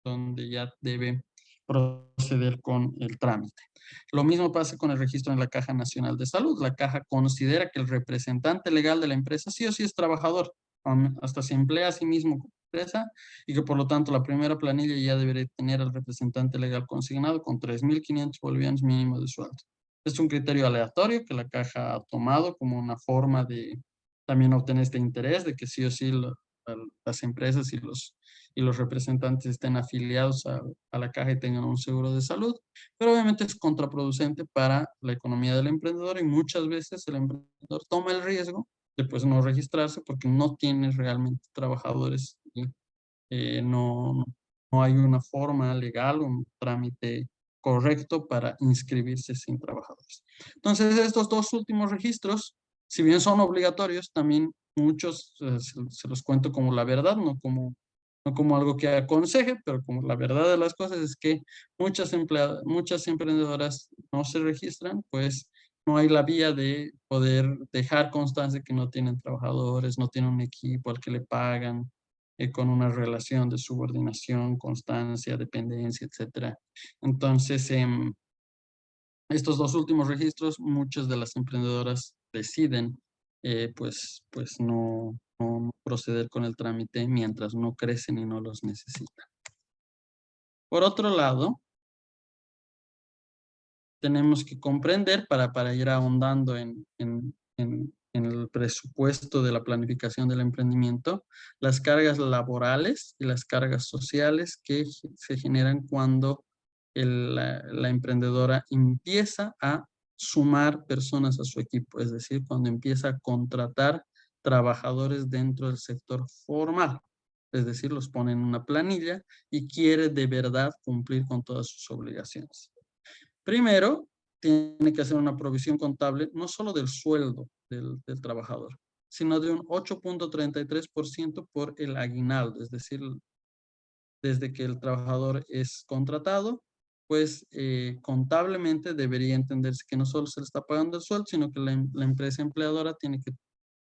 S1: donde ya debe proceder con el trámite. Lo mismo pasa con el registro en la Caja Nacional de Salud. La Caja considera que el representante legal de la empresa sí o sí es trabajador, hasta se emplea a sí mismo como empresa, y que por lo tanto la primera planilla ya debería tener al representante legal consignado con 3,500 bolivianos mínimo de sueldo. Es un criterio aleatorio que la Caja ha tomado como una forma de también obtener este interés de que sí o sí las empresas y los representantes estén afiliados a la caja y tengan un seguro de salud, pero obviamente es contraproducente para la economía del emprendedor y muchas veces el emprendedor toma el riesgo de pues no registrarse porque no tiene realmente trabajadores y no hay una forma legal, un trámite correcto para inscribirse sin trabajadores. Entonces, estos dos últimos registros, si bien son obligatorios, también muchos se los cuento como la verdad, no como algo que aconseje, pero como la verdad de las cosas es que muchas emprendedoras no se registran, pues no hay la vía de poder dejar constancia que no tienen trabajadores, no tienen un equipo al que le pagan, con una relación de subordinación, constancia, dependencia, etcétera. Entonces, estos dos últimos registros, muchas de las emprendedoras deciden pues no proceder con el trámite mientras no crecen y no los necesitan. Por otro lado, tenemos que comprender para ir ahondando en el presupuesto de la planificación del emprendimiento, las cargas laborales y las cargas sociales que se generan cuando la emprendedora empieza a sumar personas a su equipo, es decir, cuando empieza a contratar trabajadores dentro del sector formal, es decir, los pone en una planilla y quiere de verdad cumplir con todas sus obligaciones. Primero, tiene que hacer una provisión contable no solo del sueldo del trabajador, sino de un 8.33% por el aguinaldo, es decir, desde que el trabajador es contratado, pues contablemente debería entenderse que no solo se le está pagando el sueldo, sino que la empresa empleadora tiene que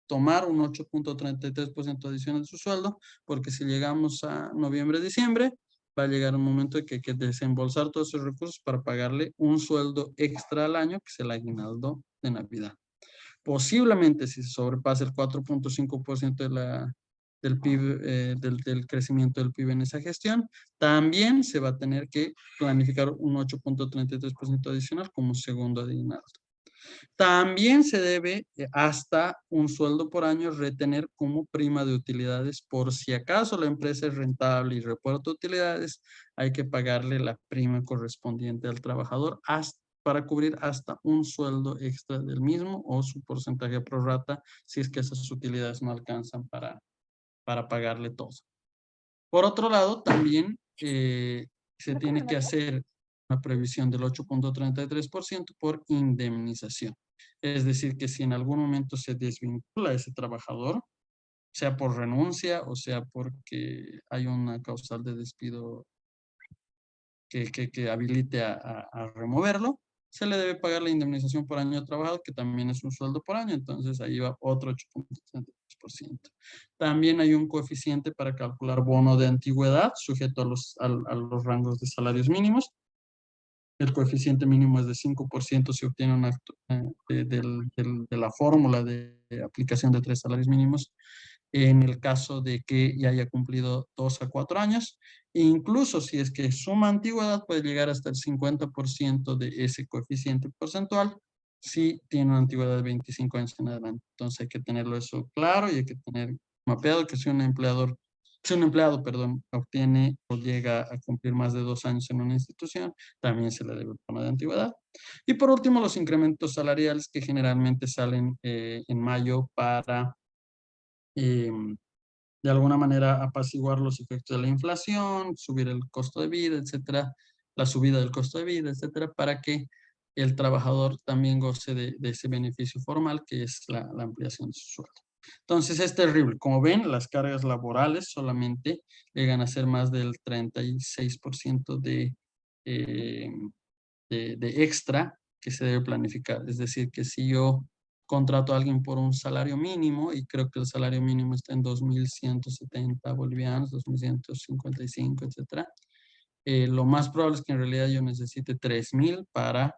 S1: tomar un 8.33% adicional de su sueldo, porque si llegamos a noviembre, diciembre, va a llegar un momento en que hay que desembolsar todos esos recursos para pagarle un sueldo extra al año, que es el aguinaldo de Navidad. Posiblemente si se sobrepasa el 4.5% del PIB, del crecimiento del PIB en esa gestión, también se va a tener que planificar un 8.33% adicional como segundo aguinaldo. También se debe hasta un sueldo por año retener como prima de utilidades por si acaso la empresa es rentable y reporta utilidades, hay que pagarle la prima correspondiente al trabajador para cubrir hasta un sueldo extra del mismo o su porcentaje pro rata si es que esas utilidades no alcanzan para pagarle todo. Por otro lado, también se tiene que hacer una previsión del 8.33% por indemnización. Es decir, que si en algún momento se desvincula a ese trabajador, sea por renuncia o sea porque hay una causal de despido que habilite a removerlo, se le debe pagar la indemnización por año de trabajo, que también es un sueldo por año, entonces ahí va otro 8.33%. También hay un coeficiente para calcular bono de antigüedad, sujeto a los rangos de salarios mínimos. El coeficiente mínimo es de 5%, se obtiene de la fórmula de aplicación de 3 salarios mínimos en el caso de que ya haya cumplido 2 a 4 años. E incluso si es que suma antigüedad, puede llegar hasta el 50% de ese coeficiente porcentual si tiene una antigüedad de 25 años en adelante. Entonces hay que tenerlo eso claro y hay que tener mapeado que si un empleado, perdón, obtiene o llega a cumplir más de 2 años en una institución, también se le debe poner de antigüedad. Y por último, los incrementos salariales que generalmente salen en mayo para de alguna manera apaciguar los efectos de la inflación, subir el costo de vida, etcétera, la subida del costo de vida, etcétera, para que el trabajador también goce de ese beneficio formal que es la ampliación de su sueldo. Entonces es terrible. Como ven, las cargas laborales solamente llegan a ser más del 36% eh, de extra que se debe planificar. Es decir, que si yo contrato a alguien por un salario mínimo y creo que el salario mínimo está en 2.170 bolivianos, 2.155, etcétera, lo más probable es que en realidad yo necesite 3.000 para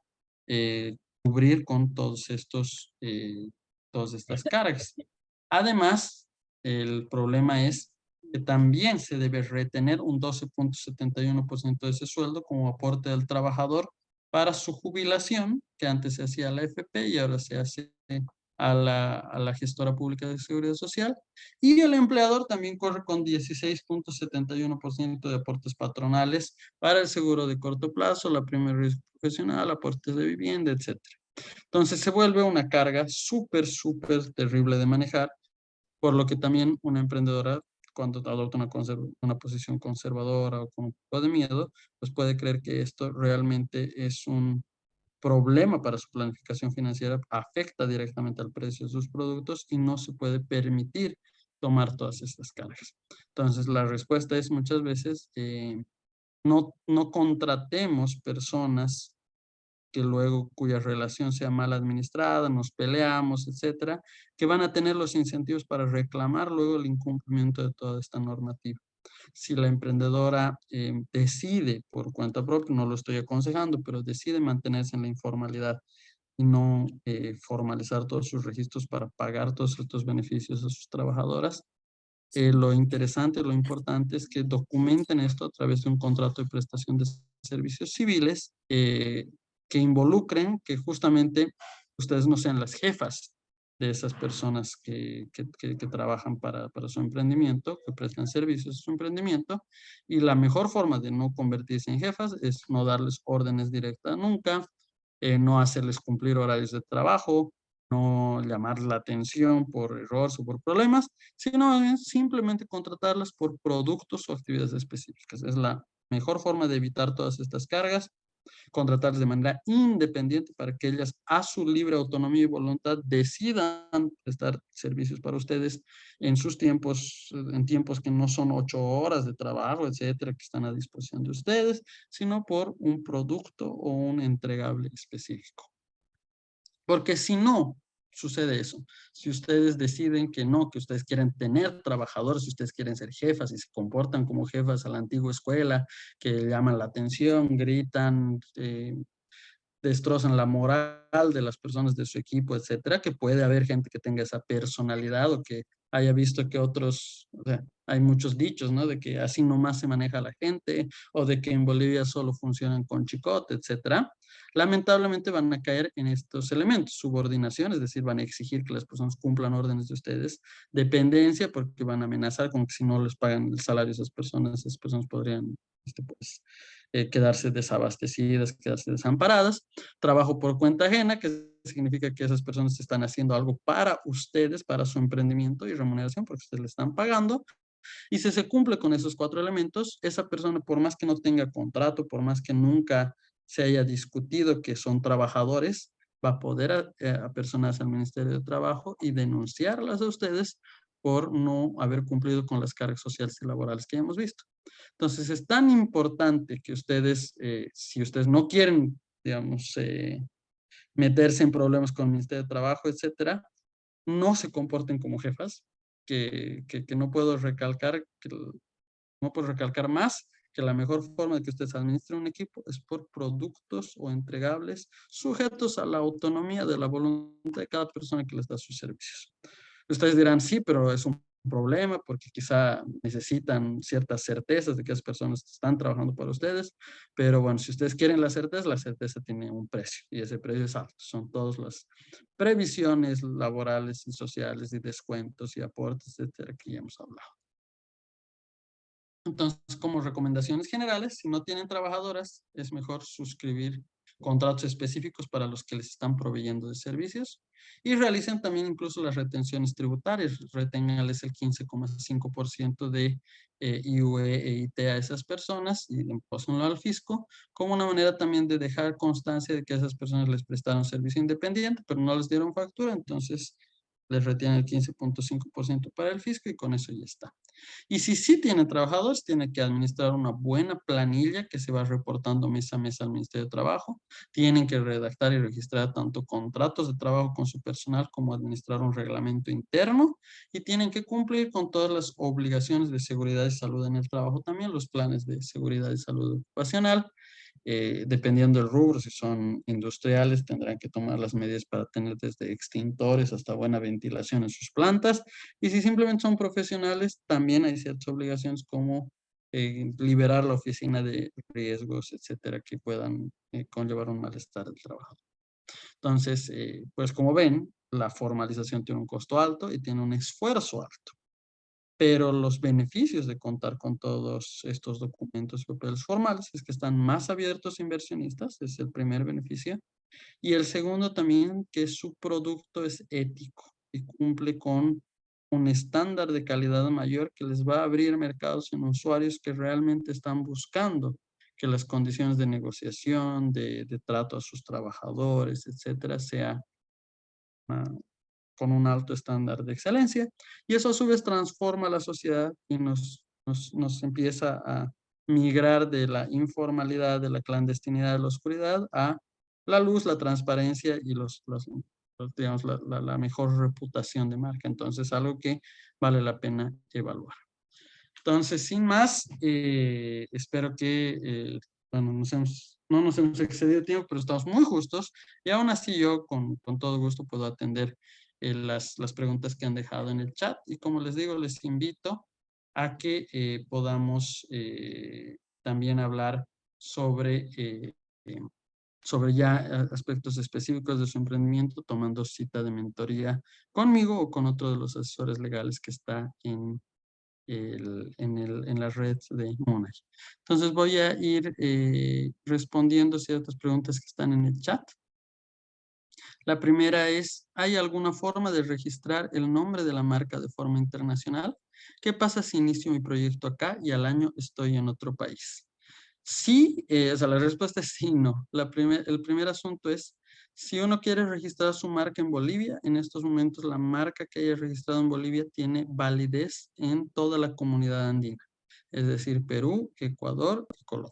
S1: cubrir con todas estas cargas. Además, el problema es que también se debe retener un 12.71% de ese sueldo como aporte del trabajador para su jubilación, que antes se hacía a la FP y ahora se hace a la gestora pública de seguridad social. Y el empleador también corre con 16.71% de aportes patronales para el seguro de corto plazo, la prima de riesgo profesional, aportes de vivienda, etc. Entonces se vuelve una carga súper, súper terrible de manejar, por lo que también una emprendedora, cuando adopta una posición conservadora o con un poco de miedo, pues puede creer que esto realmente es un problema para su planificación financiera, afecta directamente al precio de sus productos y no se puede permitir tomar todas estas cargas. Entonces, la respuesta es muchas veces, no contratemos personas que luego cuya relación sea mal administrada, nos peleamos, etcétera, que van a tener los incentivos para reclamar luego el incumplimiento de toda esta normativa. Si la emprendedora decide por cuenta propia, no lo estoy aconsejando, pero decide mantenerse en la informalidad y no formalizar todos sus registros para pagar todos estos beneficios a sus trabajadoras. Lo interesante, lo importante es que documenten esto a través de un contrato de prestación de servicios civiles que involucren que justamente ustedes no sean las jefas de esas personas que trabajan para su emprendimiento, que prestan servicios a su emprendimiento. Y la mejor forma de no convertirse en jefas es no darles órdenes directas nunca, no hacerles cumplir horarios de trabajo, no llamar la atención por errores o por problemas, sino es simplemente contratarlas por productos o actividades específicas. Es la mejor forma de evitar todas estas cargas, contratarlas de manera independiente para que ellas a su libre autonomía y voluntad decidan prestar servicios para ustedes en sus tiempos, en tiempos que no son 8 horas de trabajo, etcétera, que están a disposición de ustedes, sino por un producto o un entregable específico. Porque si no, sucede eso. Si ustedes deciden que no, que ustedes quieren tener trabajadores, si ustedes quieren ser jefas y se comportan como jefas a la antigua escuela, que llaman la atención, gritan, destrozan la moral de las personas de su equipo, etcétera, que puede haber gente que tenga esa personalidad o que haya visto que otros, o sea, hay muchos dichos, ¿no? De que así nomás se maneja la gente o de que en Bolivia solo funcionan con chicote, etcétera. Lamentablemente van a caer en estos elementos, subordinación, es decir, van a exigir que las personas cumplan órdenes de ustedes, dependencia, porque van a amenazar con que si no les pagan el salario a esas personas podrían, pues, quedarse desabastecidas, quedarse desamparadas. Trabajo por cuenta ajena, que significa que esas personas están haciendo algo para ustedes, para su emprendimiento y remuneración, porque ustedes le están pagando. Y si se cumple con esos 4 elementos, esa persona, por más que no tenga contrato, por más que nunca se haya discutido que son trabajadores, va a poder apersonarse al Ministerio de Trabajo y denunciarlas a ustedes por no haber cumplido con las cargas sociales y laborales que hemos visto. Entonces, es tan importante que ustedes, si ustedes no quieren, digamos, meterse en problemas con el Ministerio de Trabajo, etcétera, no se comporten como jefas, que no puedo recalcar, no puedo recalcar más que la mejor forma de que ustedes administren un equipo es por productos o entregables sujetos a la autonomía de la voluntad de cada persona que les da sus servicios. Ustedes dirán, sí, pero es un problema porque quizá necesitan ciertas certezas de que esas personas están trabajando para ustedes, pero bueno, si ustedes quieren la certeza tiene un precio y ese precio es alto. Son todas las previsiones laborales y sociales y descuentos y aportes, etcétera, que ya hemos hablado. Entonces, como recomendaciones generales, si no tienen trabajadoras, es mejor suscribir contratos específicos para los que les están proveyendo de servicios y realicen también incluso las retenciones tributarias. Reténganles el 15,5% de IUE e IT a esas personas y impósenlo al fisco como una manera también de dejar constancia de que esas personas les prestaron servicio independiente, pero no les dieron factura, entonces les retienen el 15,5% para el fisco y con eso ya está. Y si sí tiene trabajadores, tiene que administrar una buena planilla que se va reportando mes a mes al Ministerio de Trabajo. Tienen que redactar y registrar tanto contratos de trabajo con su personal como administrar un reglamento interno y tienen que cumplir con todas las obligaciones de seguridad y salud en el trabajo, también los planes de seguridad y salud ocupacional. Dependiendo del rubro, si son industriales, tendrán que tomar las medidas para tener desde extintores hasta buena ventilación en sus plantas. Y si simplemente son profesionales, también hay ciertas obligaciones como liberar la oficina de riesgos, etcétera, que puedan conllevar un malestar del trabajo. Entonces, pues como ven, la formalización tiene un costo alto y tiene un esfuerzo alto. Pero los beneficios de contar con todos estos documentos y papeles formales es que están más abiertos a inversionistas, es el primer beneficio. Y el segundo también, que su producto es ético y cumple con un estándar de calidad mayor que les va a abrir mercados en usuarios que realmente están buscando que las condiciones de negociación, de trato a sus trabajadores, etcétera, sea con un alto estándar de excelencia. Y eso a su vez transforma la sociedad y nos empieza a migrar de la informalidad, de la clandestinidad, de la oscuridad, a la luz, la transparencia y digamos, la mejor reputación de marca. Entonces, algo que vale la pena evaluar. Entonces, sin más, espero que, bueno, no nos hemos excedido de tiempo, pero estamos muy justos y aún así yo con todo gusto puedo atender las preguntas que han dejado en el chat y como les digo, les invito a que podamos también hablar sobre, eh, sobre ya aspectos específicos de su emprendimiento, tomando cita de mentoría conmigo o con otro de los asesores legales que está en la red de Monay. Entonces voy a ir respondiendo ciertas preguntas que están en el chat. La primera es, ¿hay alguna forma de registrar el nombre de la marca de forma internacional? ¿Qué pasa si inicio mi proyecto acá y al año estoy en otro país? Sí, o sea, la respuesta es sí, no. El primer asunto es, si uno quiere registrar su marca en Bolivia, en estos momentos la marca que haya registrado en Bolivia tiene validez en toda la comunidad andina, es decir, Perú, Ecuador y Colombia.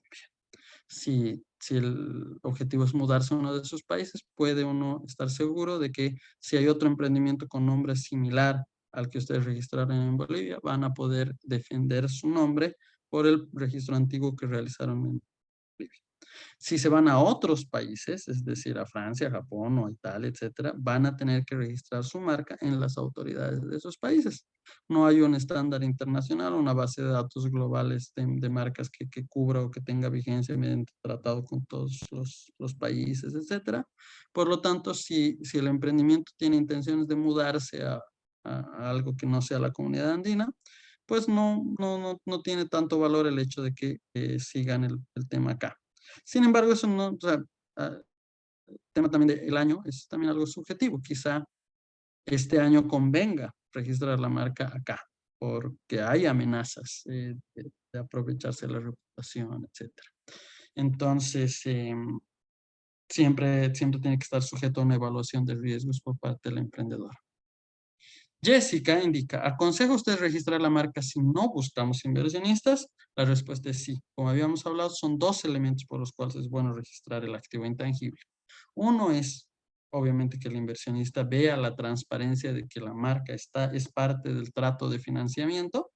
S1: Si el objetivo es mudarse a uno de esos países, puede uno estar seguro de que si hay otro emprendimiento con nombre similar al que ustedes registraron en Bolivia, van a poder defender su nombre por el registro antiguo que realizaron en Bolivia. Si se van a otros países, es decir, a Francia, Japón o Italia, etcétera, van a tener que registrar su marca en las autoridades de esos países. No hay un estándar internacional, una base de datos globales de marcas que cubra o que tenga vigencia mediante tratado con todos los países, etcétera. Por lo tanto, si el emprendimiento tiene intenciones de mudarse a algo que no sea la comunidad andina, pues no tiene tanto valor el hecho de que sigan el tema acá. Sin embargo, eso no, o sea, el tema también del año es también algo subjetivo. Quizá este año convenga registrar la marca acá, porque hay amenazas de aprovecharse de la reputación, etcétera. Entonces, siempre tiene que estar sujeto a una evaluación de riesgos por parte del emprendedor. Jessica indica, ¿aconseja usted registrar la marca si no buscamos inversionistas? La respuesta es sí. Como habíamos hablado, son dos elementos por los cuales es bueno registrar el activo intangible. Uno es, obviamente, que el inversionista vea la transparencia de que la marca es parte del trato de financiamiento,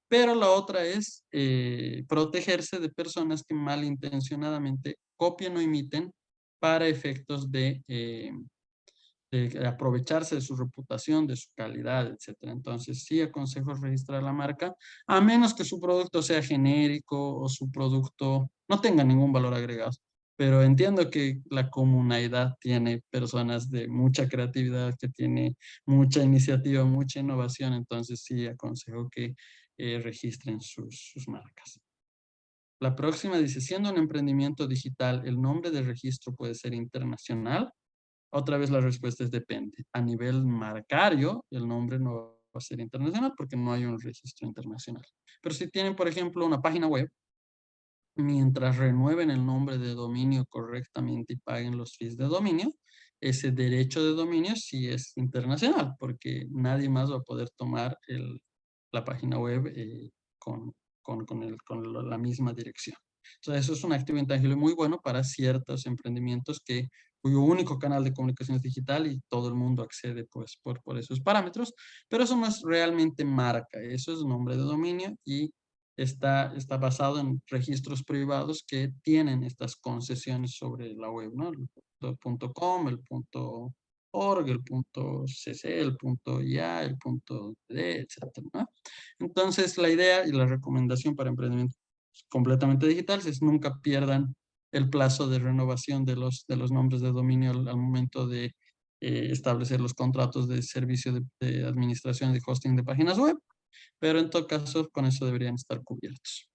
S1: pero la otra es protegerse de personas que malintencionadamente copian o imiten para efectos de aprovecharse de su reputación, de su calidad, etcétera. Entonces, sí aconsejo registrar la marca, a menos que su producto sea genérico o su producto no tenga ningún valor agregado. Pero entiendo que la comunidad tiene personas de mucha creatividad, que tiene mucha iniciativa, mucha innovación, entonces sí aconsejo que registren sus marcas. La próxima dice, siendo un emprendimiento digital, ¿el nombre de registro puede ser internacional? Otra vez la respuesta es depende. A nivel marcario, el nombre no va a ser internacional porque no hay un registro internacional. Pero si tienen, por ejemplo, una página web, mientras renueven el nombre de dominio correctamente y paguen los fees de dominio, ese derecho de dominio sí es internacional porque nadie más va a poder tomar la página web con la misma dirección. Entonces, eso es un activo intangible muy bueno para ciertos emprendimientos cuyo único canal de comunicación es digital y todo el mundo accede pues, por esos parámetros, pero eso no es realmente marca, eso es nombre de dominio y está basado en registros privados que tienen estas concesiones sobre la web, ¿no? El .com, el .org, el .cc, el .ia, el .d, etcétera, ¿no? Entonces, la idea y la recomendación para emprendimientos completamente digitales es nunca pierdan el plazo de renovación de los nombres de dominio al momento de establecer los contratos de servicio de administración de hosting de páginas web, pero en todo caso con eso deberían estar cubiertos.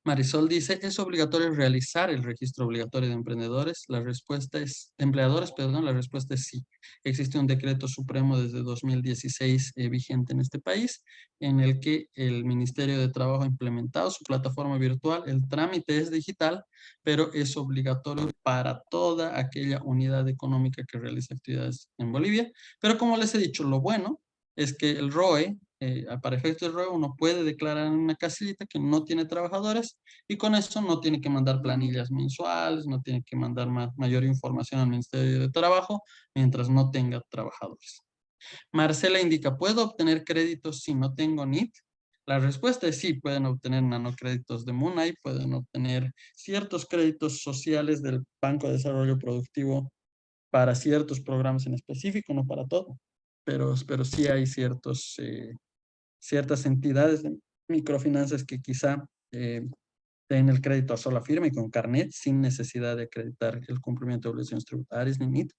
S1: Marisol dice, ¿es obligatorio realizar el registro obligatorio de emprendedores? La respuesta es, empleadores, perdón, la respuesta es sí. Existe un decreto supremo desde 2016 vigente en este país, en el que el Ministerio de Trabajo ha implementado su plataforma virtual. El trámite es digital, pero es obligatorio para toda aquella unidad económica que realiza actividades en Bolivia. Pero como les he dicho, lo bueno es que el ROE, para efectos del ROE, uno puede declarar en una casillita que no tiene trabajadores y con eso no tiene que mandar planillas mensuales, no tiene que mandar mayor información al Ministerio de Trabajo mientras no tenga trabajadores. Marcela indica, ¿puedo obtener créditos si no tengo NIT? La respuesta es sí, pueden obtener nanocréditos de MUNAI, pueden obtener ciertos créditos sociales del Banco de Desarrollo Productivo para ciertos programas en específico, no para todo, pero sí hay ciertas entidades de microfinanzas que quizá den el crédito a sola firma y con carnet sin necesidad de acreditar el cumplimiento de obligaciones tributarias ni NIT,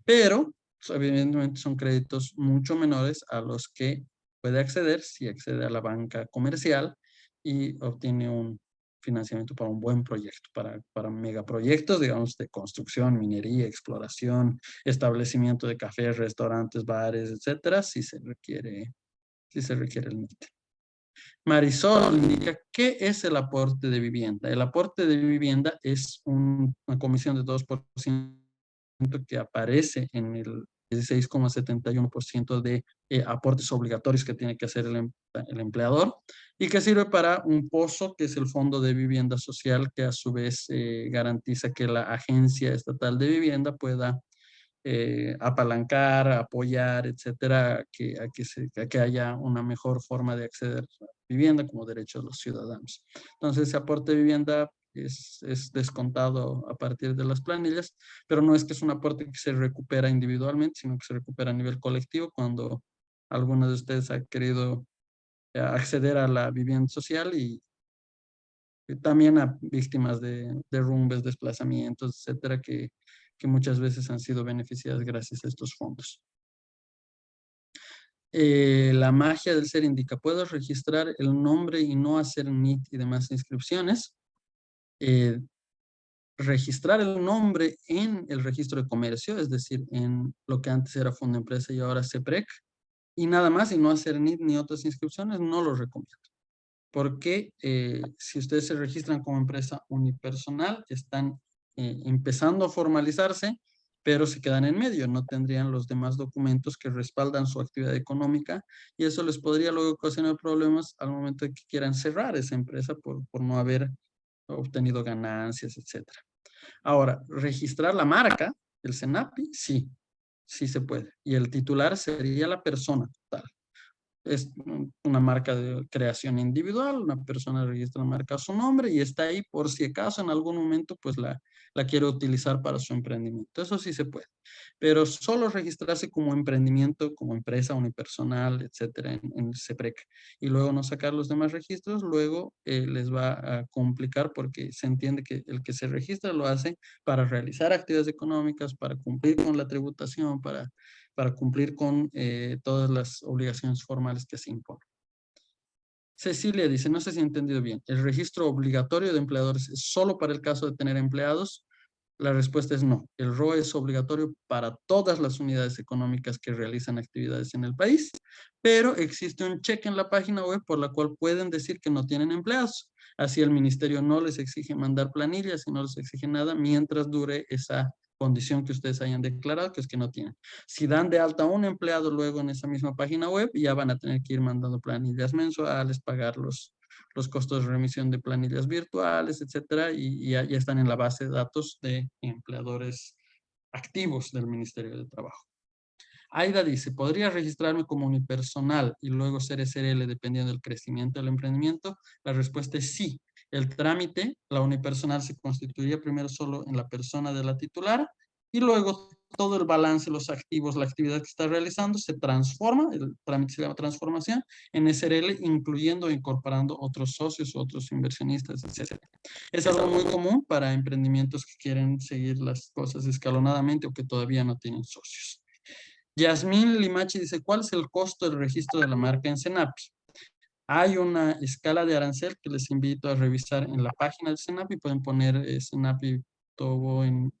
S1: pero pues, evidentemente son créditos mucho menores a los que puede acceder si accede a la banca comercial y obtiene un financiamiento para un buen proyecto, para megaproyectos, digamos, de construcción, minería, exploración, establecimiento de cafés, restaurantes, bares, etcétera, si se requiere el NIT. Marisol indica, ¿qué es el aporte de vivienda? El aporte de vivienda es una comisión de 2% que aparece en el 16,71% de aportes obligatorios que tiene que hacer el empleador y que sirve para un pozo que es el Fondo de Vivienda Social, que a su vez garantiza que la Agencia Estatal de Vivienda pueda apalancar, apoyar, etcétera, a que haya una mejor forma de acceder a vivienda como derecho de los ciudadanos. Entonces, ese aporte de vivienda es descontado a partir de las planillas, pero no es que es un aporte que se recupera individualmente, sino que se recupera a nivel colectivo cuando alguno de ustedes ha querido acceder a la vivienda social y también a víctimas de derrumbes, desplazamientos, etcétera, que muchas veces han sido beneficiadas gracias a estos fondos. La magia del ser indica, puedo registrar el nombre y no hacer NIT y demás inscripciones. Registrar el nombre en el registro de comercio, es decir, en lo que antes era Fondo Empresa y ahora CEPREC, y nada más, y no hacer NIT ni otras inscripciones, no lo recomiendo. Porque si ustedes se registran como empresa unipersonal, están empezando a formalizarse, pero se quedan en medio, no tendrían los demás documentos que respaldan su actividad económica y eso les podría luego ocasionar problemas al momento de que quieran cerrar esa empresa por no haber obtenido ganancias, etcétera. Ahora, registrar la marca, el CENAPI, sí, sí se puede. Y el titular sería la persona total. Es una marca de creación individual, una persona registra la marca a su nombre y está ahí por si acaso en algún momento pues la quiere utilizar para su emprendimiento. Eso sí se puede. Pero solo registrarse como emprendimiento, como empresa unipersonal, etcétera, en el CEPREC y luego no sacar los demás registros, luego les va a complicar porque se entiende que el que se registra lo hace para realizar actividades económicas, para cumplir con la tributación, para cumplir con todas las obligaciones formales que se imponen. Cecilia dice, no sé si he entendido bien, ¿el registro obligatorio de empleadores es solo para el caso de tener empleados? La respuesta es no. El ROE es obligatorio para todas las unidades económicas que realizan actividades en el país, pero existe un cheque en la página web por la cual pueden decir que no tienen empleados. Así el ministerio no les exige mandar planillas y no les exige nada mientras dure esa condición que ustedes hayan declarado, que es que no tienen. Si dan de alta a un empleado luego en esa misma página web, ya van a tener que ir mandando planillas mensuales, pagar los costos de remisión de planillas virtuales, etcétera, y ya están en la base de datos de empleadores activos del Ministerio de Trabajo. Aida dice, ¿podría registrarme como unipersonal y luego ser SRL dependiendo del crecimiento del emprendimiento? La respuesta es sí. El trámite, la unipersonal se constituiría primero solo en la persona de la titular y luego todo el balance, los activos, la actividad que está realizando se transforma, el trámite se llama transformación, en SRL, incluyendo e incorporando otros socios, otros inversionistas, etc. Es algo muy común para emprendimientos que quieren seguir las cosas escalonadamente o que todavía no tienen socios. Yasmín Limachi dice, ¿cuál es el costo del registro de la marca en CENAPI? Hay una escala de arancel que les invito a revisar en la página del CENAPI. Pueden poner CENAPI todo en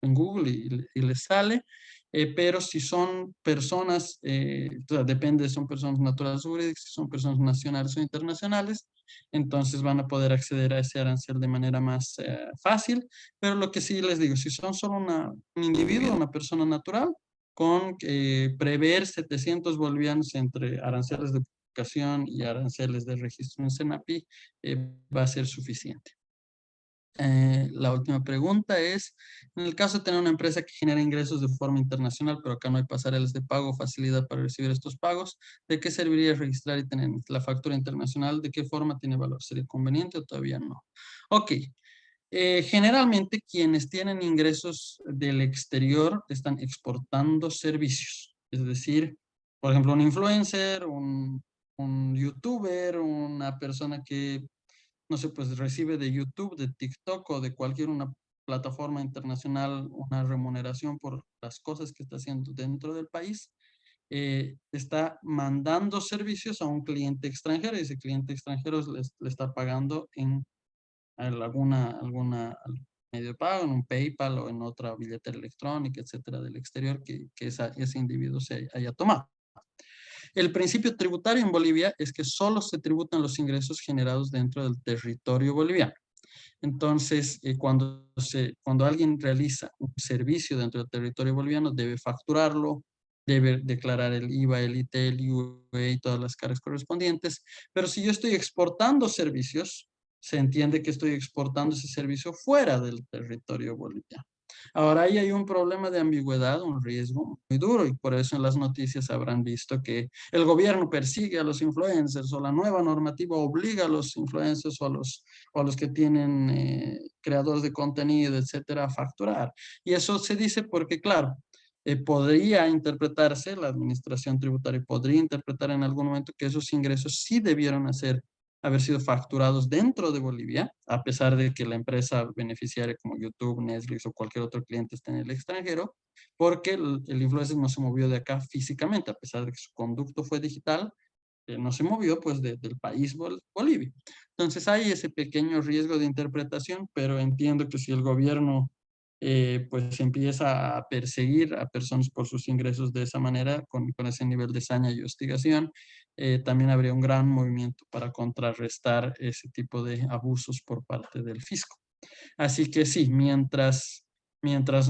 S1: Google y les sale. Pero si son personas, o sea, depende, son personas naturales o jurídicas, si son personas nacionales o internacionales, entonces van a poder acceder a ese arancel de manera más fácil. Pero lo que sí les digo, si son solo un individuo, una persona natural, con prever 700 bolivianos entre aranceles de publicación y aranceles de registro en CENAPI, va a ser suficiente. La última pregunta es, en el caso de tener una empresa que genera ingresos de forma internacional, pero acá no hay pasarelas de pago, facilidad para recibir estos pagos, ¿de qué serviría registrar y tener la factura internacional? ¿De qué forma tiene valor? ¿Sería conveniente o todavía no? Ok. Generalmente quienes tienen ingresos del exterior están exportando servicios. Es decir, por ejemplo, un influencer, un youtuber, una persona que no sé, pues recibe de YouTube, de TikTok o de cualquier una plataforma internacional una remuneración por las cosas que está haciendo dentro del país, está mandando servicios a un cliente extranjero y ese cliente extranjero le está pagando en alguna medio de pago, en un PayPal o en otra billetera electrónica, etcétera, del exterior que ese individuo se haya tomado. El principio tributario en Bolivia es que solo se tributan los ingresos generados dentro del territorio boliviano. Entonces, cuando alguien realiza un servicio dentro del territorio boliviano, debe facturarlo, debe declarar el IVA, el IT, el UE y todas las cargas correspondientes. Pero si yo estoy exportando servicios, se entiende que estoy exportando ese servicio fuera del territorio boliviano. Ahora ahí hay un problema de ambigüedad, un riesgo muy duro y por eso en las noticias habrán visto que el gobierno persigue a los influencers o la nueva normativa obliga a los influencers o a los que tienen creadores de contenido, etcétera, a facturar. Y eso se dice porque, claro, podría interpretarse, la administración tributaria podría interpretar en algún momento que esos ingresos sí debieron haber sido facturados dentro de Bolivia, a pesar de que la empresa beneficiaria como YouTube, Netflix o cualquier otro cliente esté en el extranjero, porque el influencer no se movió de acá físicamente, a pesar de que su conducto fue digital, no se movió pues del país Bolivia. Entonces hay ese pequeño riesgo de interpretación, pero entiendo que si el gobierno pues empieza a perseguir a personas por sus ingresos de esa manera, con ese nivel de saña y hostigación, también habría un gran movimiento para contrarrestar ese tipo de abusos por parte del fisco. Así que sí, mientras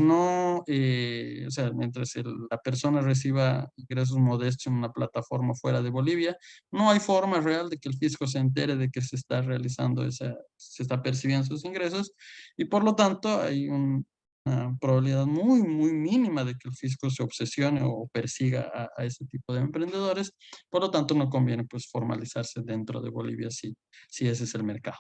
S1: no, o sea, mientras la persona reciba ingresos modestos en una plataforma fuera de Bolivia, no hay forma real de que el fisco se entere de que se está realizando se está percibiendo sus ingresos y por lo tanto hay una probabilidad muy, muy mínima de que el fisco se obsesione o persiga a ese tipo de emprendedores. Por lo tanto, no conviene pues formalizarse dentro de Bolivia si ese es el mercado.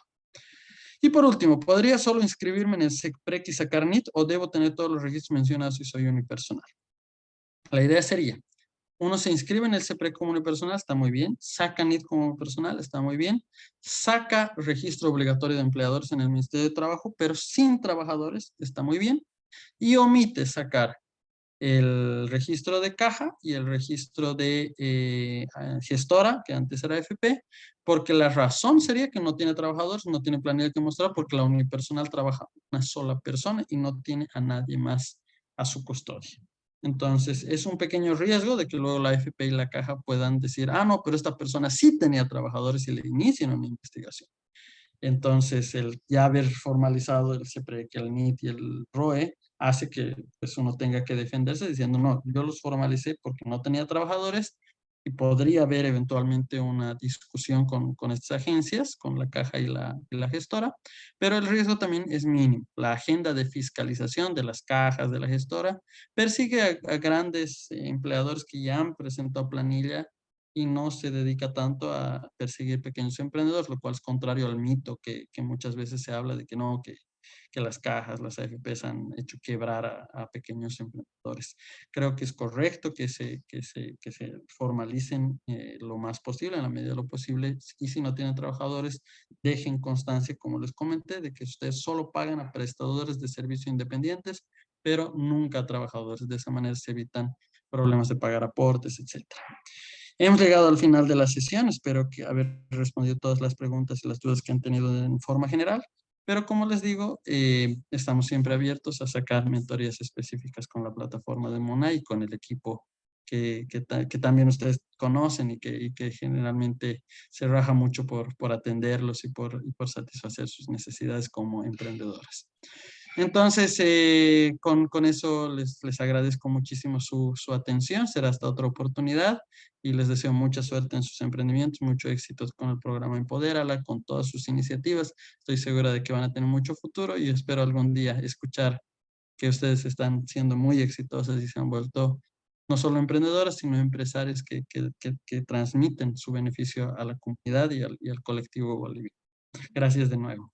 S1: Y por último, ¿podría solo inscribirme en el SECPREC y sacar NIT o debo tener todos los registros mencionados si soy unipersonal? La idea sería, uno se inscribe en el SECPREC como unipersonal, está muy bien, saca NIT como personal, está muy bien, saca registro obligatorio de empleadores en el Ministerio de Trabajo, pero sin trabajadores, está muy bien, y omite sacar el registro de caja y el registro de gestora, que antes era FP, porque la razón sería que no tiene trabajadores, no tiene planilla que mostrar, porque la unipersonal trabaja una sola persona y no tiene a nadie más a su custodia. Entonces, es un pequeño riesgo de que luego la FP y la caja puedan decir, ah, no, pero esta persona sí tenía trabajadores y le inician una investigación. Entonces, el ya haber formalizado el CEPREC, el NIT y el ROE hace que pues, uno tenga que defenderse diciendo, no, yo los formalicé porque no tenía trabajadores y podría haber eventualmente una discusión con estas agencias, con la caja y la gestora, pero el riesgo también es mínimo. La agenda de fiscalización de las cajas, de la gestora, persigue a grandes empleadores que ya han presentado planilla y no se dedica tanto a perseguir pequeños emprendedores, lo cual es contrario al mito que muchas veces se habla de que no, que las cajas, las AFPs han hecho quebrar a pequeños emprendedores. Creo que es correcto que se formalicen lo más posible, en la medida de lo posible, y si no tienen trabajadores, dejen constancia, como les comenté, de que ustedes solo pagan a prestadores de servicio independientes, pero nunca a trabajadores. De esa manera se evitan problemas de pagar aportes, etcétera. Hemos llegado al final de la sesión. Espero que haber respondido todas las preguntas y las dudas que han tenido en forma general. Pero como les digo, estamos siempre abiertos a sacar mentorías específicas con la plataforma de Mona y con el equipo que también ustedes conocen y que generalmente se raja mucho por atenderlos y por satisfacer sus necesidades como emprendedoras. Entonces, con eso les agradezco muchísimo su atención. Será hasta otra oportunidad y les deseo mucha suerte en sus emprendimientos, mucho éxito con el programa Empodérala, con todas sus iniciativas. Estoy segura de que van a tener mucho futuro y espero algún día escuchar que ustedes están siendo muy exitosas y se han vuelto no solo emprendedoras, sino empresarios que transmiten su beneficio a la comunidad y al colectivo boliviano. Gracias de nuevo.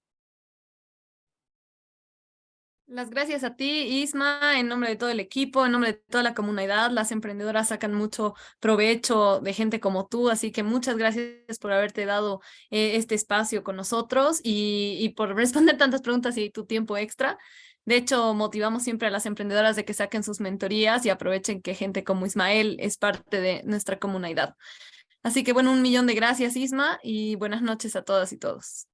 S2: Las gracias a ti, Isma, en nombre de todo el equipo, en nombre de toda la comunidad. Las emprendedoras sacan mucho provecho de gente como tú, así que muchas gracias por haberte dado este espacio con nosotros y por responder tantas preguntas y tu tiempo extra. De hecho, motivamos siempre a las emprendedoras de que saquen sus mentorías y aprovechen que gente como Ismael es parte de nuestra comunidad. Así que bueno, un millón de gracias, Isma, y buenas noches a todas y todos.